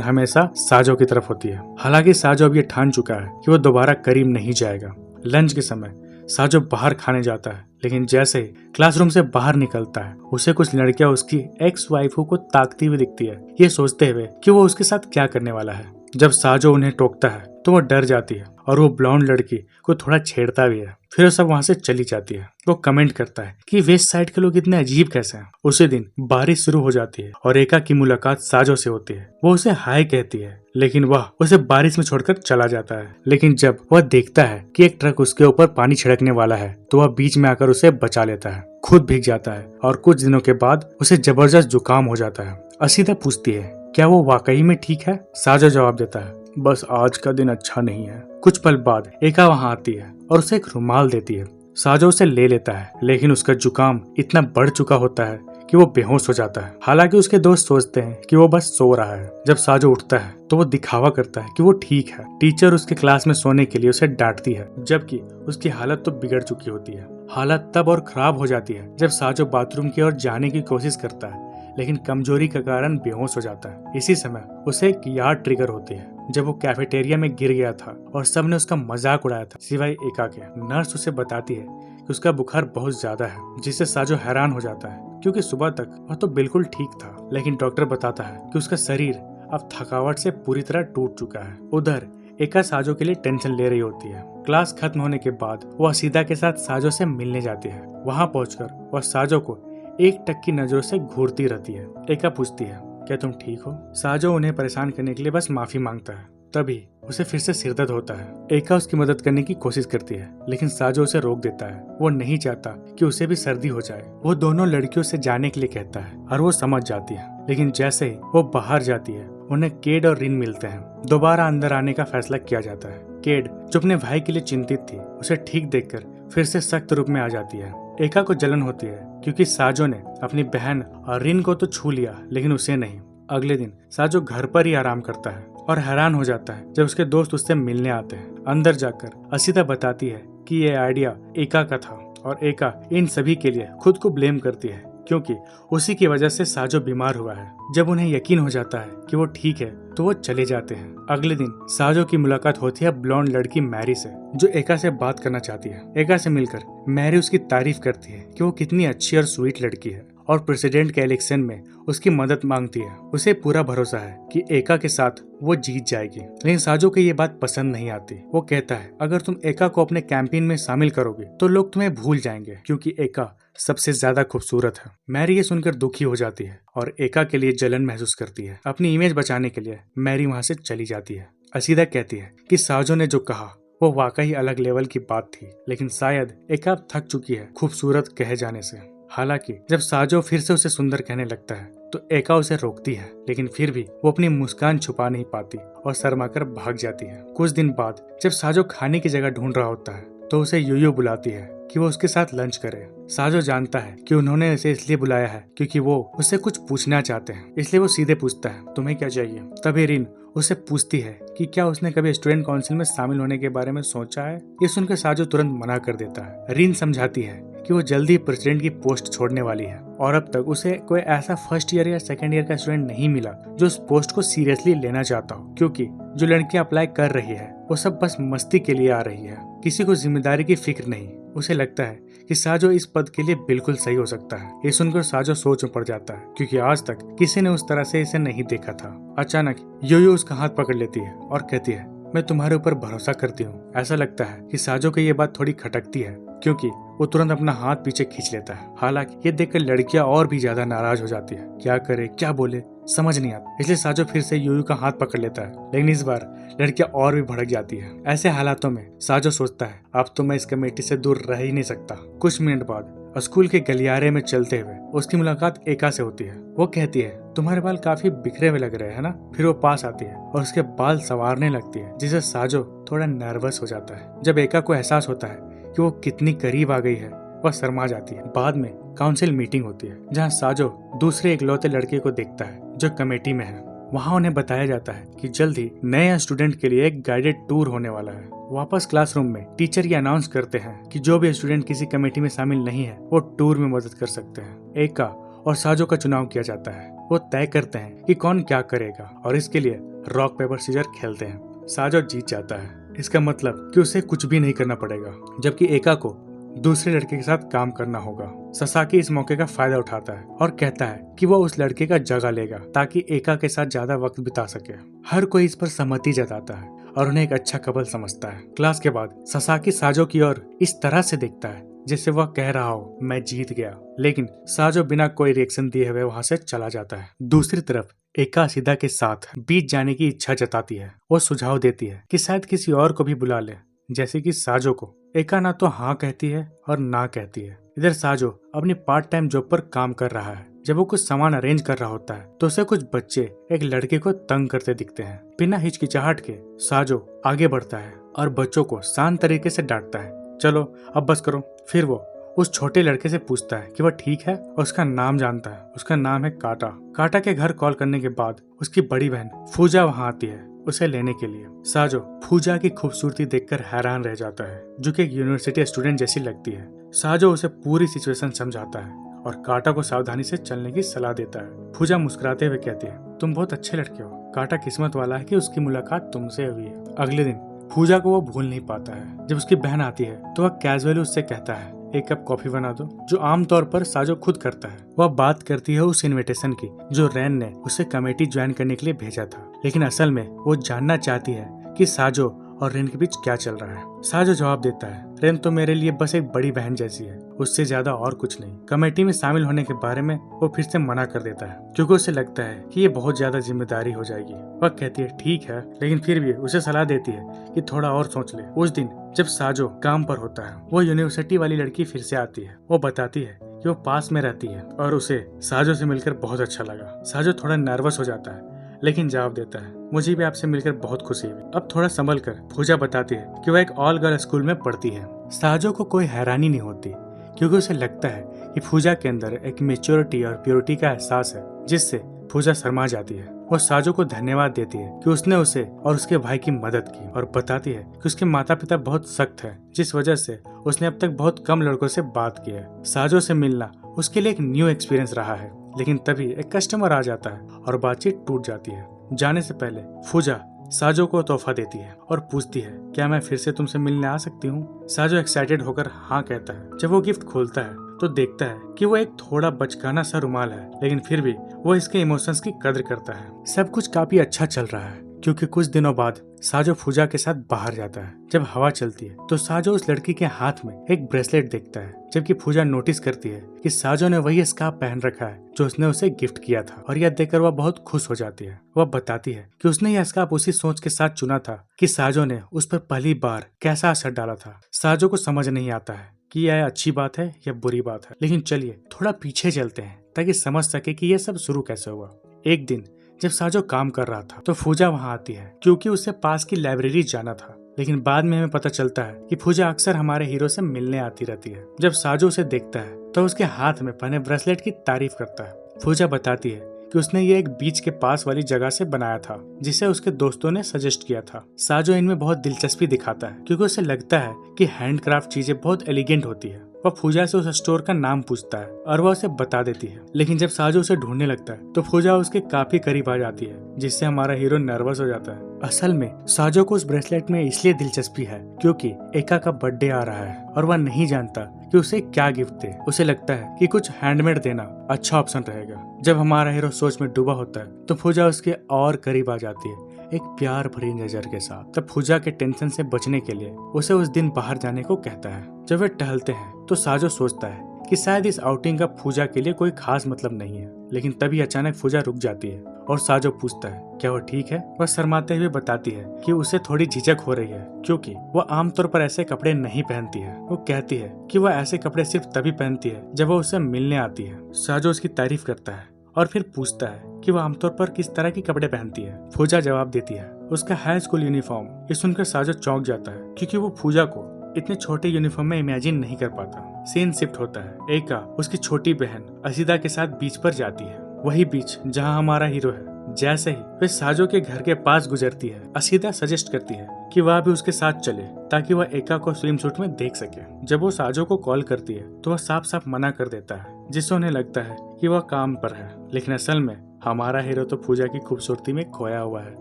हमेशा साजो की तरफ होती है। हालांकि साजो अब ये ठान चुका है कि वो दोबारा करीब नहीं जाएगा। लंच के समय साजो बाहर खाने जाता है, लेकिन जैसे ही क्लासरूम से बाहर निकलता है उसे कुछ लड़कियां उसकी एक्स वाइफू को ताकती हुई दिखती है, ये सोचते हुए कि वो उसके साथ क्या करने वाला है। जब साजो उन्हें टोकता है तो वो डर जाती है और वो ब्लॉन्ड लड़की को थोड़ा छेड़ता भी है। फिर वो सब वहां से चली जाती है। वो कमेंट करता है कि वेस्ट साइड के लोग इतने अजीब कैसे हैं। उसी दिन बारिश शुरू हो जाती है और एका की मुलाकात साजो से होती है। वो उसे हाय कहती है, लेकिन वह उसे बारिश में छोड़कर चला जाता है। लेकिन जब वह देखता है कि एक ट्रक उसके ऊपर पानी छिड़कने वाला है तो वह बीच में आकर उसे बचा लेता है। खुद भीग जाता है और कुछ दिनों के बाद उसे जबरदस्त जुकाम हो जाता है। असीदा पूछती है क्या वो वाकई में ठीक है। साजो जवाब देता है बस आज का दिन अच्छा नहीं है। कुछ पल बाद एका वहां आती है और उसे एक रुमाल देती है। साजो उसे ले लेता है, लेकिन उसका जुकाम इतना बढ़ चुका होता है कि वो बेहोश हो जाता है। हालांकि उसके दोस्त सोचते हैं कि वो बस सो रहा है। जब साजो उठता है तो वो दिखावा करता है कि वो ठीक है। टीचर उसके क्लास में सोने के लिए उसे डांटती है, जबकि उसकी हालत तो बिगड़ चुकी होती है। हालत तब और खराब हो जाती है जब साजो बाथरूम की ओर जाने की कोशिश करता है, लेकिन कमजोरी के कारण बेहोश हो जाता है। इसी समय उसे एक याद ट्रिगर होती है जब वो कैफेटेरिया में गिर गया था और सबने उसका मजाक उड़ाया था सिवाय एका के। नर्स उसे बताती है कि उसका बुखार बहुत ज्यादा है, जिससे साजो हैरान हो जाता है क्योंकि सुबह तक वह तो बिल्कुल ठीक था। लेकिन डॉक्टर बताता है कि उसका शरीर अब थकावट से पूरी तरह टूट चुका है। उधर एका साजो के लिए टेंशन ले रही होती है। क्लास खत्म होने के बाद वह असीदा के साथ साजो से मिलने जाती है। वहां पहुंचकर वह साजो को एक टक की नजरों से घूरती रहती है। एका पूछती है क्या तुम ठीक हो। साजो उन्हें परेशान करने के लिए बस माफी मांगता है। तभी उसे फिर से सिरदर्द होता है। एका उसकी मदद करने की कोशिश करती है, लेकिन साजो उसे रोक देता है। वो नहीं चाहता कि उसे भी सर्दी हो जाए। वो दोनों लड़कियों से जाने के लिए कहता है और वो समझ जाती है। लेकिन जैसे ही वो बाहर जाती है उन्हें केड और रिन मिलते हैं। दोबारा अंदर आने का फैसला किया जाता है। केड जो अपने भाई के लिए चिंतित थी उसे ठीक देखकर फिर से सख्त रूप में आ जाती है। एका को जलन होती है क्योंकि साजो ने अपनी बहन और रिन को तो छू लिया, लेकिन उसे नहीं। अगले दिन साजो घर पर ही आराम करता है और हैरान हो जाता है जब उसके दोस्त उससे मिलने आते हैं। अंदर जाकर असीदा बताती है कि ये आइडिया एका का था और एका इन सभी के लिए खुद को ब्लेम करती है क्योंकि उसी की वजह से साजो बीमार हुआ है। जब उन्हें यकीन हो जाता है कि वो ठीक है तो वो चले जाते हैं। अगले दिन साजो की मुलाकात होती है ब्लॉन्ड लड़की मैरी से, जो एका से बात करना चाहती है। एका से मिलकर मैरी उसकी तारीफ करती है कि वो कितनी अच्छी और स्वीट लड़की है और प्रेसिडेंट के इलेक्शन में उसकी मदद मांगती है। उसे पूरा भरोसा है कि एका के साथ वो जीत जाएगी। लेकिन साजो को ये बात पसंद नहीं आती। वो कहता है अगर तुम एका को अपने कैंपेन में शामिल करोगे तो लोग तुम्हें भूल जाएंगे क्योंकि एका सबसे ज्यादा खूबसूरत है। मैरी ये सुनकर दुखी हो जाती है और एका के लिए जलन महसूस करती है। अपनी इमेज बचाने के लिए मैरी वहां से चली जाती है। असीदा कहती है कि साजो ने जो कहा वो वाकई अलग लेवल की बात थी, लेकिन शायद एका थक चुकी है खूबसूरत कहे जाने से। हालांकि जब साजो फिर से उसे सुंदर कहने लगता है तो एका उसे रोकती है, लेकिन फिर भी वो अपनी मुस्कान छुपा नहीं पाती और शर्माकर भाग जाती है। कुछ दिन बाद जब साजो खाने की जगह ढूंढ रहा होता है तो उसे यूयू बुलाती है कि वो उसके साथ लंच करे। साजो जानता है कि उन्होंने उसे इसलिए बुलाया है क्योंकि वो उससे कुछ पूछना चाहते हैं, इसलिए वो सीधे पूछता है तुम्हें क्या चाहिए। तभी रिन उसे पूछती है कि क्या उसने कभी स्टूडेंट काउंसिल में शामिल होने के बारे में सोचा है। ये सुनकर साजो तुरंत मना कर देता है। रिन समझाती है कि वो जल्दी प्रेसिडेंट की पोस्ट छोड़ने वाली है और अब तक उसे कोई ऐसा फर्स्ट ईयर या सेकंड ईयर का स्टूडेंट नहीं मिला जो उस पोस्ट को सीरियसली लेना चाहता हो, क्योंकि जो लड़कियां अप्लाई कर रही है वो सब बस मस्ती के लिए आ रही है, किसी को जिम्मेदारी की फिक्र नहीं। उसे लगता है कि साजो इस पद के लिए बिल्कुल सही हो सकता है। ये सुनकर साजो सोच में पड़ जाता है क्योंकि आज तक किसी ने उस तरह से इसे नहीं देखा था। अचानक यूयू उसका हाथ पकड़ लेती है और कहती है मैं तुम्हारे ऊपर भरोसा करती हूँ। ऐसा लगता है कि साजो को ये बात थोड़ी खटकती है क्योंकि वो तुरंत अपना हाथ पीछे खींच लेता है। हालांकि ये देखकर लड़कियां और भी ज्यादा नाराज हो जाती है। क्या करे क्या बोले समझ नहीं आता, इसलिए साजो फिर से यूयू का हाथ पकड़ लेता है, लेकिन इस बार लड़कियां और भी भड़क जाती है। ऐसे हालातों में साजो सोचता है अब तो मैं इस कमेटी से दूर रह ही नहीं सकता। कुछ मिनट बाद स्कूल के गलियारे में चलते हुए उसकी मुलाकात एका से होती है। वो कहती है तुम्हारे बाल काफी बिखरे हुए लग रहे हैं ना। फिर वो पास आती है और उसके बाल संवारने लगती है, जिससे साजो थोड़ा नर्वस हो जाता है। जब एका को एहसास होता है कि वो कितनी करीब आ गई है वह शर्मा जाती है। बाद में काउंसिल मीटिंग होती है जहाँ साजो दूसरे इकलौते लड़के को देखता है जो कमेटी में है। वहाँ उन्हें बताया जाता है कि जल्द ही नए स्टूडेंट के लिए एक गाइडेड टूर होने वाला है। वापस क्लासरूम में टीचर ये अनाउंस करते हैं कि जो भी स्टूडेंट किसी कमेटी में शामिल नहीं है वो टूर में मदद कर सकते हैं। एका और साजो का चुनाव किया जाता है। वो तय करते हैं कि कौन क्या करेगा और इसके लिए रॉक पेपर सीजर खेलते हैं। साजो जीत जाता है। इसका मतलब कि उसे कुछ भी नहीं करना पड़ेगा, जबकि एका को दूसरे लड़के के साथ काम करना होगा। ससाकी इस मौके का फायदा उठाता है और कहता है कि वह उस लड़के का जगह लेगा ताकि एका के साथ ज्यादा वक्त बिता सके। हर कोई इस पर सहमति जताता है और उन्हें एक अच्छा कपल समझता है। क्लास के बाद ससाकी साजो की ओर इस तरह से देखता है जैसे वह कह रहा हो मैं जीत गया, लेकिन साजो बिना कोई रिएक्शन दिए हुए वहां से चला जाता है। दूसरी तरफ एका सिदा के साथ बीच जाने की इच्छा जताती है। वो सुझाव देती है कि शायद किसी और को भी बुला ले, जैसे कि साजो को। एका ना तो हाँ कहती है और ना कहती है। इधर साजो अपनी पार्ट टाइम जॉब पर काम कर रहा है। जब वो कुछ सामान अरेंज कर रहा होता है तो उसे कुछ बच्चे एक लड़के को तंग करते दिखते हैं। बिना हिचकिचाहट के साजो आगे बढ़ता है और बच्चों को शांत तरीके से डांटता है, चलो अब बस करो। फिर वो उस छोटे लड़के से पूछता है कि वह ठीक है और उसका नाम जानता है। उसका नाम है काटा। काटा के घर कॉल करने के बाद उसकी बड़ी बहन फूजा वहां आती है उसे लेने के लिए। साजो फूजा की खूबसूरती देखकर हैरान रह जाता है, जो कि एक यूनिवर्सिटी स्टूडेंट जैसी लगती है। साजो उसे पूरी सिचुएशन समझाता है और काटा को सावधानी से चलने की सलाह देता है। फूजा मुस्कुराते हुए कहती है, तुम बहुत अच्छे लड़के हो। काटा किस्मत वाला है कि उसकी मुलाकात तुमसे हुई है। अगले दिन फूजा को वो भूल नहीं पाता है। जब उसकी बहन आती है तो वह कैजुअली उससे कहता है, एक कप कॉफी बना दो, जो आमतौर पर साजो खुद करता है। वह बात करती है उस इनविटेशन की जो रैन ने उसे कमेटी ज्वाइन करने के लिए भेजा था, लेकिन असल में वो जानना चाहती है कि साजो और रेन के बीच क्या चल रहा है। साजो जवाब देता है, रेन तो मेरे लिए बस एक बड़ी बहन जैसी है, उससे ज्यादा और कुछ नहीं। कमेटी में शामिल होने के बारे में वो फिर से मना कर देता है क्योंकि उसे लगता है कि ये बहुत ज्यादा जिम्मेदारी हो जाएगी। वह कहती है ठीक है, लेकिन फिर भी उसे सलाह देती है कि थोड़ा और सोच ले। उस दिन जब साजो काम पर होता है, वो यूनिवर्सिटी वाली लड़की फिर से आती है। वो बताती है कि वो पास में रहती है और उसे साजो से मिलकर बहुत अच्छा लगा। साजो थोड़ा नर्वस हो जाता है लेकिन जवाब देता है, मुझे भी आपसे मिलकर बहुत खुशी हुई। अब थोड़ा संभल कर फूजा बताती है कि वह एक ऑल गर्ल स्कूल में पढ़ती है। साजो को कोई हैरानी नहीं होती क्योंकि उसे लगता है कि फूजा के अंदर एक मेच्योरिटी और प्योरिटी का एहसास है, जिससे फूजा शर्मा जाती है। वो साजो को धन्यवाद देती है कि उसने उसे और उसके भाई की मदद की और बताती है कि उसके माता पिता बहुत सख्त हैं, जिस वजह से उसने अब तक बहुत कम लड़कों से बात की है। साजो से मिलना उसके लिए एक न्यू एक्सपीरियंस रहा है, लेकिन तभी एक कस्टमर आ जाता है और बातचीत टूट जाती है। जाने से पहले फूजा साजो को तोहफा देती है और पूछती है, क्या मैं फिर से तुमसे मिलने आ सकती हूँ? साजो एक्साइटेड होकर हाँ कहता है। जब वो गिफ्ट खोलता है तो देखता है कि वो एक थोड़ा बचकाना सा रुमाल है, लेकिन फिर भी वो इसके इमोशंस की कदर करता है। सब कुछ काफी अच्छा चल रहा है क्योंकि कुछ दिनों बाद साजो फूजा के साथ बाहर जाता है। जब हवा चलती है तो साजो उस लड़की के हाथ में एक ब्रेसलेट देखता है, जबकि फूजा नोटिस करती है कि साजो ने वही स्कार्फ पहन रखा है जो उसने उसे गिफ्ट किया था और यह देखकर वह बहुत खुश हो जाती है। वह बताती है कि उसने यह स्कार्फ उसी सोच के साथ चुना था कि साजो ने उस पर पहली बार कैसा असर डाला था। साजो को समझ नहीं आता है कि यह अच्छी बात है या बुरी बात है, लेकिन चलिए थोड़ा पीछे चलते हैं ताकि समझ सके कि यह सब शुरू कैसे हुआ। एक दिन जब साजो काम कर रहा था तो फूजा वहां आती है क्योंकि उसे पास की लाइब्रेरी जाना था, लेकिन बाद में हमें पता चलता है कि फूजा अक्सर हमारे हीरो से मिलने आती रहती है। जब साजो उसे देखता है तो उसके हाथ में पहने ब्रेसलेट की तारीफ करता है। फूजा बताती है कि उसने ये एक बीच के पास वाली जगह से बनाया था जिसे उसके दोस्तों ने सजेस्ट किया था। साजो इनमें बहुत दिलचस्पी दिखाता है क्योंकि उसे लगता है कि हैंडक्राफ्ट चीजें बहुत एलिगेंट होती है। वह फूजा से उस स्टोर का नाम पूछता है और वह उसे बता देती है, लेकिन जब साजो उसे ढूंढने लगता है तो फूजा उसके काफी करीब आ जाती है, जिससे हमारा हीरो नर्वस हो जाता है। असल में साजो को उस ब्रेसलेट में इसलिए दिलचस्पी है क्योंकि एका का बर्थडे आ रहा है और वह नहीं जानता कि उसे क्या गिफ्ट दे। उसे लगता है कि कुछ हैंडमेड देना अच्छा ऑप्शन रहेगा। जब हमारा हीरो सोच में डूबा होता है तो फूजा उसके और करीब आ जाती है एक प्यार भरी नजर के साथ। तब फूजा के टेंशन से बचने के लिए उसे उस दिन बाहर जाने को कहता है। जब वे टहलते हैं तो साजो सोचता है कि शायद इस आउटिंग का फूजा के लिए कोई खास मतलब नहीं है, लेकिन तभी अचानक फूजा रुक जाती है और साजो पूछता है, क्या वो ठीक है? वह शर्माते हुए बताती है कि उसे थोड़ी झिझक हो रही है क्योंकि वह आमतौर पर ऐसे कपड़े नहीं पहनती है। वो कहती है कि वह ऐसे कपड़े सिर्फ तभी पहनती है जब वह उसे मिलने आती है। साजो उसकी तारीफ करता है और फिर पूछता है कि वह आमतौर पर किस तरह के कपड़े पहनती है। फूजा जवाब देती है, उसका हाई स्कूल यूनिफॉर्म। ये सुनकर साजो चौंक जाता है क्योंकि वो फूजा को इतने छोटे यूनिफॉर्म में इमेजिन नहीं कर पाता। सीन शिफ्ट होता है। एका उसकी छोटी बहन असीदा के साथ बीच पर जाती है, वही बीच जहाँ हमारा हीरो है। जैसे ही वे साजो के घर के पास गुजरती है, असीदा सजेस्ट करती है कि वह भी उसके साथ चले ताकि वह एका को स्विम सूट में देख सके। जब वो साजो को कॉल करती है तो वह साफ साफ मना कर देता है, जिससे उन्हें लगता है कि वह काम पर है, लेकिन असल में हमारा हीरो तो पूजा की खूबसूरती में खोया हुआ है।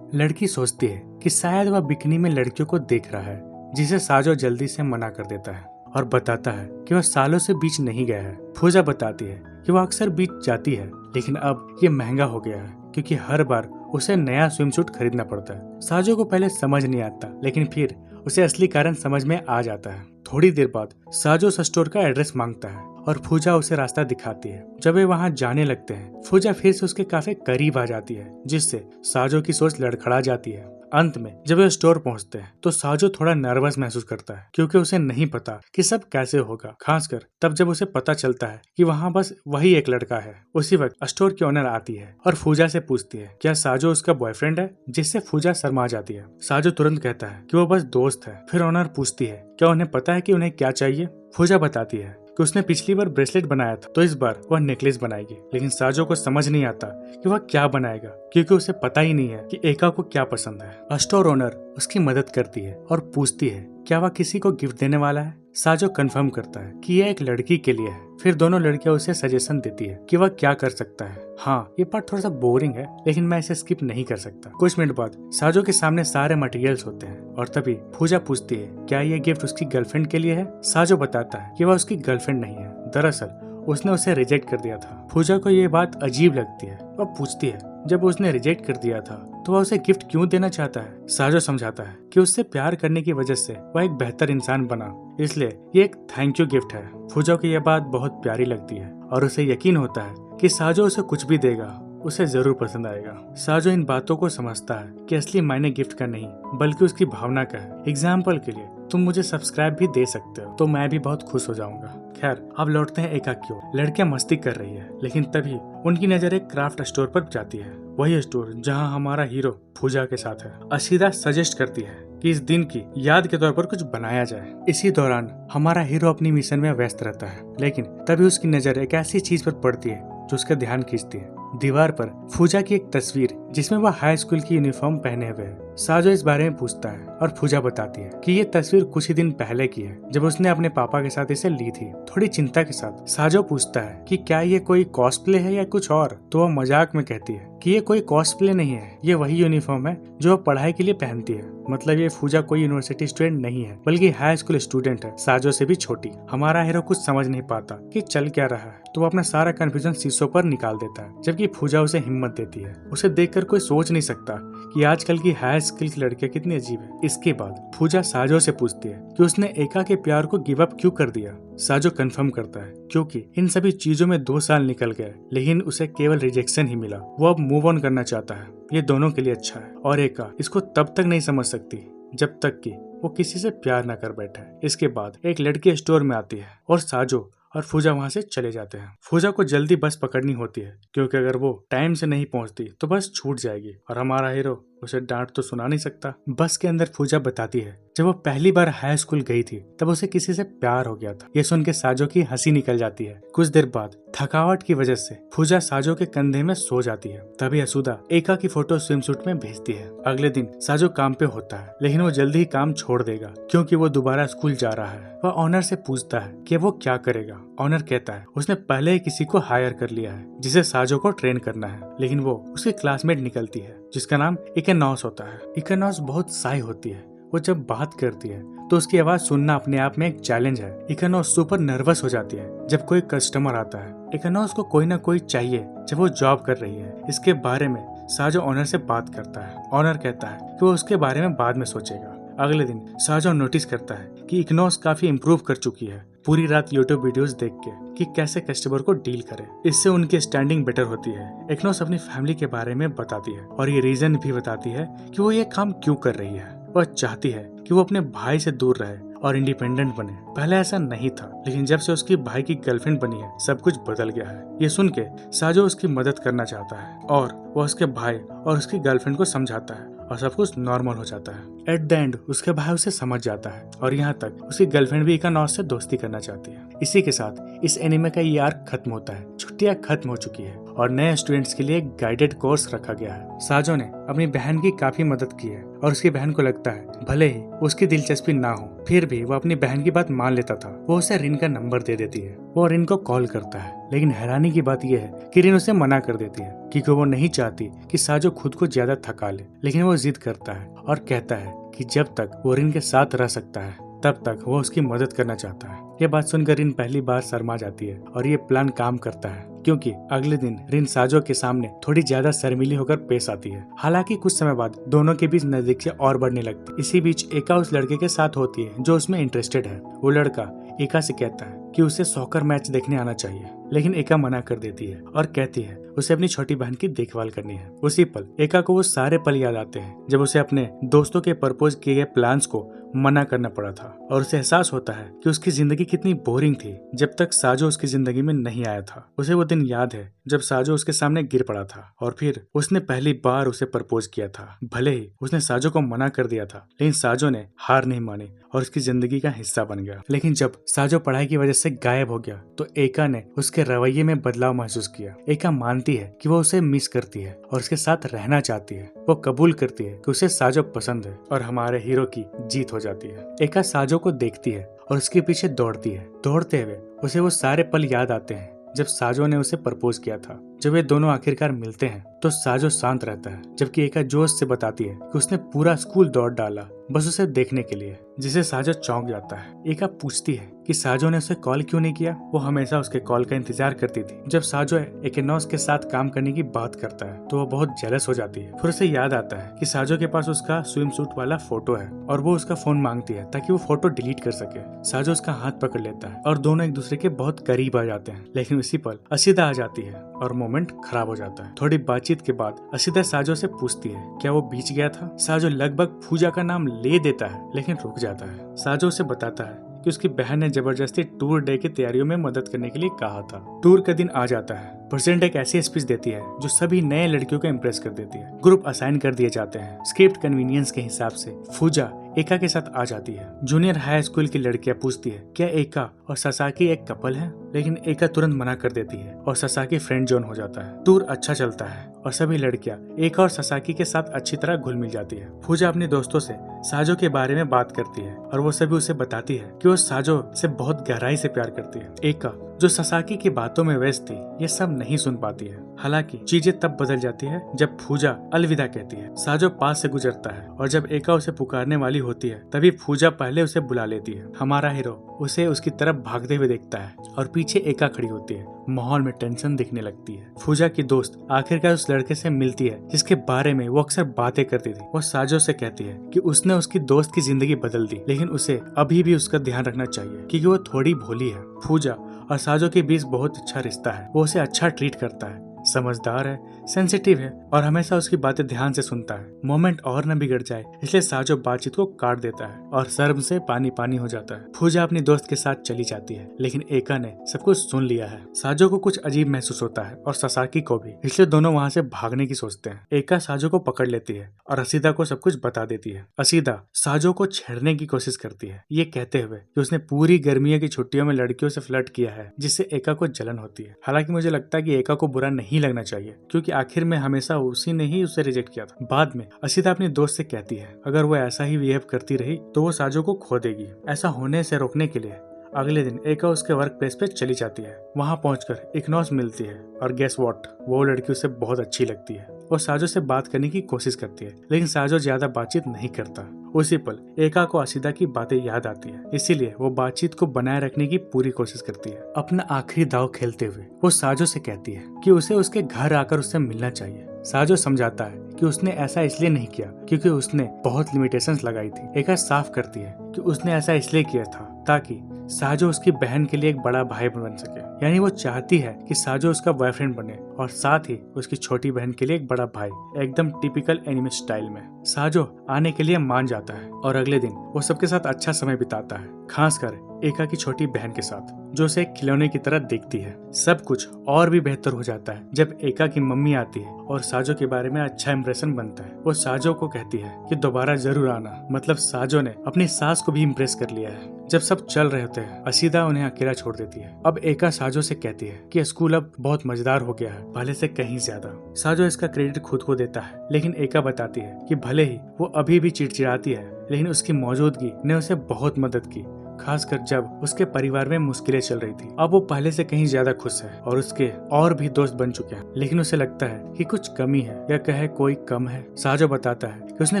लड़की सोचती है कि शायद वह बिकनी में लड़कियों को देख रहा है, जिसे साजो जल्दी से मना कर देता है और बताता है कि वह सालों से बीच नहीं गया है। पूजा बताती है कि वह अक्सर बीच जाती है, लेकिन अब ये महंगा हो गया है क्योंकि हर बार उसे नया स्विम सूट खरीदना पड़ता है। साजो को पहले समझ नहीं आता, लेकिन फिर उसे असली कारण समझ में आ जाता है। थोड़ी देर बाद साजो उस स्टोर का एड्रेस मांगता है और फूजा उसे रास्ता दिखाती है। जब वे वहां जाने लगते हैं, फूजा फिर से उसके काफी करीब आ जाती है, जिससे साजो की सोच लड़खड़ा जाती है। अंत में जब वे स्टोर पहुंचते हैं तो साजो थोड़ा नर्वस महसूस करता है क्योंकि उसे नहीं पता कि सब कैसे होगा, खासकर तब जब उसे पता चलता है कि वहां बस वही एक लड़का है। उसी वक्त स्टोर की ओनर आती है और फूजा से पूछती है क्या साजो उसका बॉयफ्रेंड है, जिससे फूजा शर्मा जाती है। साजो तुरंत कहता है कि वो बस दोस्त है। फिर ओनर पूछती है क्या उन्हें पता है कि उन्हें क्या चाहिए। फूजा बताती है कि उसने पिछली बार ब्रेसलेट बनाया था तो इस बार वह नेकलेस बनाएगी, लेकिन साजो को समझ नहीं आता कि वह क्या बनाएगा क्योंकि उसे पता ही नहीं है कि एका को क्या पसंद है। स्टोर ओनर उसकी मदद करती है और पूछती है क्या वह किसी को गिफ्ट देने वाला है। साजो कंफर्म करता है कि यह एक लड़की के लिए है। फिर दोनों लड़कियां उसे सजेशन देती है कि वह क्या कर सकता है। हाँ, ये पार्ट थोड़ा सा बोरिंग है, लेकिन मैं इसे स्किप नहीं कर सकता। कुछ मिनट बाद साजो के सामने सारे मटेरियल्स होते हैं और तभी पूजा पूछती है क्या ये गिफ्ट उसकी गर्लफ्रेंड के लिए है। साजो बताता है कि वह उसकी गर्लफ्रेंड नहीं है, दरअसल उसने उसे रिजेक्ट कर दिया था। पूजा को ये बात अजीब लगती है। वह पूछती है जब उसने रिजेक्ट कर दिया था तो वह उसे गिफ्ट क्यों देना चाहता है। साजो समझाता है कि उससे प्यार करने की वजह से वह एक बेहतर इंसान बना, इसलिए ये एक थैंक यू गिफ्ट है। पूजा को यह बात बहुत प्यारी लगती है और उसे यकीन होता है कि साजो उसे कुछ भी देगा उसे जरूर पसंद आएगा। साजो इन बातों को समझता है कि असली मायने गिफ्ट का नहीं बल्कि उसकी भावना का है। एग्जाम्पल के लिए तुम मुझे सब्सक्राइब भी दे सकते हो तो मैं भी बहुत खुश हो जाऊंगा। खैर, अब लौटते हैं एका की ओर। लड़कियां मस्ती कर रही है, लेकिन तभी उनकी नजर एक क्राफ्ट स्टोर पर जाती है, वही स्टोर जहां हमारा हीरो पूजा के साथ है। असीदा सजेस्ट करती है कि इस दिन की याद के तौर पर कुछ बनाया जाए। इसी दौरान हमारा हीरो अपनी मिशन में व्यस्त रहता है, लेकिन तभी उसकी नजर एक ऐसी चीज पर पड़ती है जो उसका ध्यान खींचती है। दीवार पर फूजा की एक तस्वीर जिसमें वह हाई स्कूल की यूनिफॉर्म पहने हुए है। साजो इस बारे में पूछता है और फूजा बताती है कि ये तस्वीर कुछ ही दिन पहले की है, जब उसने अपने पापा के साथ इसे ली थी। थोड़ी चिंता के साथ साजो पूछता है कि क्या ये कोई कॉस्प्ले है या कुछ और, तो वह मजाक में कहती है कि ये कोई कॉस्प्ले नहीं है, ये वही यूनिफॉर्म है जो वह पढ़ाई के लिए पहनती है। मतलब ये फूजा कोई यूनिवर्सिटी स्टूडेंट नहीं है बल्कि हाई स्कूल स्टूडेंट है, साजो से भी छोटी। हमारा हीरो कुछ समझ नहीं पाता कि चल क्या रहा है, तो वो अपना सारा कंफ्यूजन शीशों पर निकाल देता है, जबकि फूजा उसे हिम्मत देती है। उसे देखकर कोई सोच नहीं सकता कि आजकल की हाई स्कूल की लड़कियां कितनी अजीब है। इसके बाद फूजा साजो से पूछती है कि उसने एका के प्यार को गिव अप क्यों कर दिया। साजो कंफर्म करता है क्योंकि इन सभी चीजों में 2 साल निकल गए, लेकिन उसे केवल रिजेक्शन ही मिला। वो अब मूव ऑन करना चाहता है, ये दोनों के लिए अच्छा है, और एका इसको तब तक नहीं समझ सकती जब तक कि वो किसी से प्यार न कर बैठे। इसके बाद एक लड़की स्टोर में आती है और साजो और फूजा वहां से चले जाते हैं। फूजा को जल्दी बस पकड़नी होती है क्योंकि अगर वो टाइम से नहीं पहुंचती तो बस छूट जाएगी, और हमारा हीरो उसे डांट तो सुना नहीं सकता। बस के अंदर फूजा बताती है जब वो पहली बार हाई स्कूल गई थी तब उसे किसी से प्यार हो गया था। ये सुन के साजो की हंसी निकल जाती है। कुछ देर बाद थकावट की वजह से फूजा साजो के कंधे में सो जाती है। तभी असूदा एका की फोटो स्विम सूट में भेजती है। अगले दिन साजो काम पे होता है, लेकिन वो जल्दी ही काम छोड़ देगा क्योंकि वो दोबारा स्कूल जा रहा है। वह ऑनर से पूछता है कि वो क्या करेगा। ऑनर कहता है उसने पहले ही किसी को हायर कर लिया है जिसे साजो को ट्रेन करना है, लेकिन वो उसकी क्लासमेट निकलती है जिसका नाम इकेनॉस होता है। इकेनॉस बहुत साई होती है। वो जब बात करती है तो उसकी आवाज सुनना अपने आप में एक चैलेंज है। इकेनॉस सुपर नर्वस हो जाती है जब कोई कस्टमर आता है। इकेनॉस को कोई ना कोई चाहिए जब वो जॉब कर रही है। इसके बारे में साजो ऑनर से बात करता है। ऑनर कहता है कि वो उसके बारे में बाद में सोचेगा। अगले दिन साजो नोटिस करता है कि इकेनॉस काफी इम्प्रूव कर चुकी है, पूरी रात यूट्यूब वीडियोस देख के कि कैसे कस्टमर को डील करे। इससे उनकी स्टैंडिंग बेटर होती है। इकेनॉस अपनी फैमिली के बारे में बताती है और ये रीजन भी बताती है कि वो ये काम क्यों कर रही है। वह चाहती है कि वो अपने भाई से दूर रहे और इंडिपेंडेंट बने। पहले ऐसा नहीं था, लेकिन जब से उसकी भाई की गर्लफ्रेंड बनी है सब कुछ बदल गया है। ये सुन के साजो उसकी मदद करना चाहता है और वह उसके भाई और उसकी गर्लफ्रेंड को समझाता है और सब कुछ नॉर्मल हो जाता है। एट द एंड उसके भाई उसे समझ जाता है और यहाँ तक उसकी गर्लफ्रेंड भी इकेनॉस से दोस्ती करना चाहती है। इसी के साथ इस एनिमे का ये आर्क खत्म होता है। छुट्टियां खत्म हो चुकी है और नए स्टूडेंट्स के लिए एक गाइडेड कोर्स रखा गया है। साजो ने अपनी बहन की काफी मदद की है और उसकी बहन को लगता है भले ही उसकी दिलचस्पी ना हो फिर भी वो अपनी बहन की बात मान लेता था। वो उसे रिन का नंबर दे देती है। वो रिन को कॉल करता है, लेकिन हैरानी की बात यह है कि रिन उसे मना कर देती है क्योंकि वो नहीं चाहती कि साजो खुद को ज्यादा थका ले। लेकिन वो जिद करता है और कहता है कि जब तक वो रिन के साथ रह सकता है तब तक वो उसकी मदद करना चाहता है। ये बात सुनकर रिन पहली बार शर्मा जाती है और ये प्लान काम करता है क्योंकि अगले दिन रिन साजो के सामने थोड़ी ज्यादा शर्मीली होकर पेश आती है। हालांकि कुछ समय बाद दोनों के बीच नजदीकी और बढ़ने लगती है। इसी बीच एका उस लड़के के साथ होती है जो उसमें इंटरेस्टेड है। वो लड़का एका से कहता है कि उसे सॉकर मैच देखने आना चाहिए, लेकिन एका मना कर देती है और कहती है उसे अपनी छोटी बहन की देखभाल करनी है। उसी पल एका को वो सारे पल याद आते हैं जब उसे अपने दोस्तों के प्रपोज किए गए प्लान्स को मना करना पड़ा था और उसे एहसास होता है कि उसकी जिंदगी कितनी बोरिंग थी जब तक साजो उसकी जिंदगी में नहीं आया था। उसे वो दिन याद है जब साजो उसके सामने गिर पड़ा था और फिर उसने पहली बार उसे प्रपोज किया था। भले ही उसने साजो को मना कर दिया था, लेकिन साजो ने हार नहीं मानी और उसकी जिंदगी का हिस्सा बन गया। लेकिन जब साजो पढ़ाई की वजह से गायब हो गया तो एका ने उसके रवैये में बदलाव महसूस किया। एका मानती है कि वो उसे मिस करती है और उसके साथ रहना चाहती है। वो कबूल करती है कि उसे साजो पसंद है और हमारे हीरो की जीत हो जाती है। एका साजो को देखती है और उसके पीछे दौड़ती है। दौड़ते हुए उसे वो सारे पल याद आते हैं जब साजो ने उसे प्रपोज किया था। जब ये दोनों आखिरकार मिलते हैं तो साजो शांत रहता है, जबकि एका जोश से बताती है कि उसने पूरा स्कूल दौड़ डाला बस उसे देखने के लिए, जिसे साजो चौंक जाता है। एका पूछती है कि साजो ने उसे कॉल क्यों नहीं किया। वो हमेशा उसके कॉल का इंतजार करती थी। जब साजो एकेनोस के साथ काम करने की बात करता है तो वो बहुत जेलस हो जाती है। फिर उसे याद आता है कि साजो के पास उसका स्विम सूट वाला फोटो है और वो उसका फोन मांगती है ताकि वो फोटो डिलीट कर सके। साजो उसका हाथ पकड़ लेता है और दोनों एक दूसरे के बहुत करीब आ जाते हैं। लेकिन उसी पल असीदा आ जाती है और मोमेंट खराब हो जाता है। थोड़ी बातचीत के बाद असीदा साजो से पूछती है क्या वो बीच गया था। साजो लगभग फूजा का नाम ले देता है लेकिन रुक जाता है। साजो उसे बताता है कि उसकी बहन ने जबरदस्ती टूर डे की तैयारियों में मदद करने के लिए कहा था। टूर का दिन आ जाता है। प्रेसिडेंट एक ऐसी स्पीच देती है जो सभी नए लड़कियों को इम्प्रेस कर देती है। ग्रुप असाइन कर दिए जाते हैं। स्क्रिप्ट कन्वीनियंस के हिसाब से फूजा एका के साथ आ जाती है। जूनियर हाई स्कूल की लड़कियां पूछती है क्या एका और ससाकी एक कपल है, लेकिन एका तुरंत मना कर देती है और ससाकी फ्रेंड जोन हो जाता है। टूर अच्छा चलता है और सभी लड़कियां एका और ससाकी के साथ अच्छी तरह घुल मिल जाती है। फूजा अपने दोस्तों से साजो के बारे में बात करती है और वो सभी उसे बताती है कि वो साजो से बहुत गहराई से प्यार करती है। एका जो ससाकी की बातों में व्यस्त थी ये सब नहीं सुन पाती है। हालांकि चीजें तब बदल जाती है जब फूजा अलविदा कहती है। साजो पास से गुजरता है और जब एका उसे पुकारने वाली होती है तभी फूजा पहले उसे बुला लेती है। हमारा हीरो उसे उसकी तरफ भागते हुए देखता है और पीछे एका खड़ी होती है। माहौल में टेंशन दिखने लगती है। फूजा की दोस्त आखिरकार उस लड़के से मिलती है जिसके बारे में वो अक्सर बातें करती थी। वो साजो से कहती है कि उसने उसकी दोस्त की जिंदगी बदल दी, लेकिन उसे अभी भी उसका ध्यान रखना चाहिए क्योंकि वो थोड़ी भोली है। फूजा और साजो के बीच बहुत अच्छा रिश्ता है। वो उसे अच्छा ट्रीट करता है, समझदार है, सेंसिटिव है और हमेशा उसकी बातें ध्यान से सुनता है। मोमेंट और न बिगड़ जाए इसलिए साजो बातचीत को काट देता है और शर्म से पानी पानी हो जाता है। फूजा अपनी दोस्त के साथ चली जाती है, लेकिन एका ने सब कुछ सुन लिया है। साजो को कुछ अजीब महसूस होता है और ससाकी को भी, इसलिए दोनों वहाँ से भागने की सोचते हैं। एका साजो को पकड़ लेती है और असीदा को सब कुछ बता देती है। असीदा साजो को छेड़ने की कोशिश करती है, ये कहते हुए कि उसने पूरी गर्मियों की छुट्टियों में लड़कियों से फ्लर्ट किया है, जिससे एका को जलन होती है। हालांकि मुझे लगता है कि एका को बुरा नहीं लगना चाहिए क्योंकि आखिर में हमेशा उसी ने ही उसे रिजेक्ट किया था। बाद में असीदा अपनी दोस्त से कहती है अगर वो ऐसा ही बिहेव करती रही तो वो साजो को खो देगी। ऐसा होने से रोकने के लिए अगले दिन एका उसके वर्क प्लेस पे चली जाती है। वहाँ पहुंचकर इग्नोस मिलती है और गेस व्हाट, वो लड़की उसे बहुत अच्छी लगती है। वो साजो से बात करने की कोशिश करती है, लेकिन साजो ज्यादा बातचीत नहीं करता। उसी पल एका को असीदा की बातें याद आती है, इसीलिए वो बातचीत को बनाए रखने की पूरी कोशिश करती है। अपना आखिरी दाव खेलते हुए वो साजो से कहती है कि उसे उसके घर आकर उससे मिलना चाहिए। साजो समझाता है कि उसने ऐसा इसलिए नहीं किया क्योंकि उसने बहुत लिमिटेशंस लगाई थी। एका साफ करती है कि उसने ऐसा इसलिए किया था ताकि साजो उसकी बहन के लिए एक बड़ा भाई बन सके। यानी वो चाहती है कि साजो उसका बॉयफ्रेंड बने और साथ ही उसकी छोटी बहन के लिए एक बड़ा भाई, एकदम टिपिकल एनिमे स्टाइल में। साजो आने के लिए मान जाता है और अगले दिन वो सबके साथ अच्छा समय बिताता है, खासकर एका की छोटी बहन के साथ जो उसे एक खिलौने की तरह देखती है। सब कुछ और भी बेहतर हो जाता है जब एका की मम्मी आती है और साजो के बारे में अच्छा इम्प्रेशन बनता है। वो साजो को कहती है कि दोबारा जरूर आना। मतलब साजो ने अपनी सास को भी इम्प्रेस कर लिया है। जब सब चल रहे होते हैं, असीदा उन्हें अकेला छोड़ देती है। अब एका साजो से कहती है कि स्कूल अब बहुत मजेदार हो गया है, पहले से कहीं ज्यादा। साजो इसका क्रेडिट खुद को देता है, लेकिन एका बताती है कि भले ही वो अभी भी चिड़चिड़ाती है, लेकिन उसकी मौजूदगी ने उसे बहुत मदद की, खासकर जब उसके परिवार में मुश्किलें चल रही थी। अब वो पहले से कहीं ज्यादा खुश है और उसके और भी दोस्त बन चुके हैं, लेकिन उसे लगता है कि कुछ कमी है या कहे कोई कम है। साजो बताता है कि उसने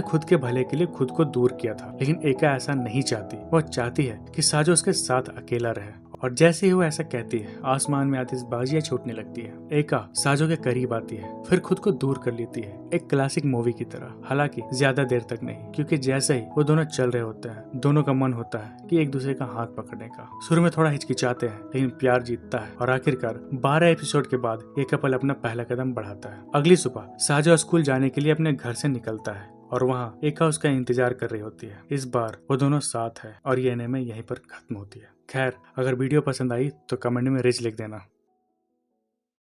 खुद के भले के लिए खुद को दूर किया था, लेकिन एका ऐसा नहीं चाहती। वो चाहती है कि साजो उसके साथ अकेला रहे। और जैसे ही वो ऐसा कहती है, आसमान में आतिशबाजियां छूटने लगती है। एका साजो के करीब आती है, फिर खुद को दूर कर लेती है, एक क्लासिक मूवी की तरह। हालांकि ज्यादा देर तक नहीं, क्योंकि जैसे ही वो दोनों चल रहे होते हैं, दोनों का मन होता है कि एक दूसरे का हाथ पकड़ने का। शुरू में थोड़ा हिचकिचाते हैं, लेकिन प्यार जीतता है और आखिरकार 12 एपिसोड के बाद ये कपल अपना पहला कदम बढ़ाता है। अगली सुबह साजो स्कूल जाने के लिए अपने घर से निकलता है और वहाँ एका उसका इंतजार कर रही होती है। इस बार वो दोनों साथ है और ये एनीमे यहीं पर खत्म होती है। खैर, अगर वीडियो पसंद आई तो कमेंट में रिच लिख देना।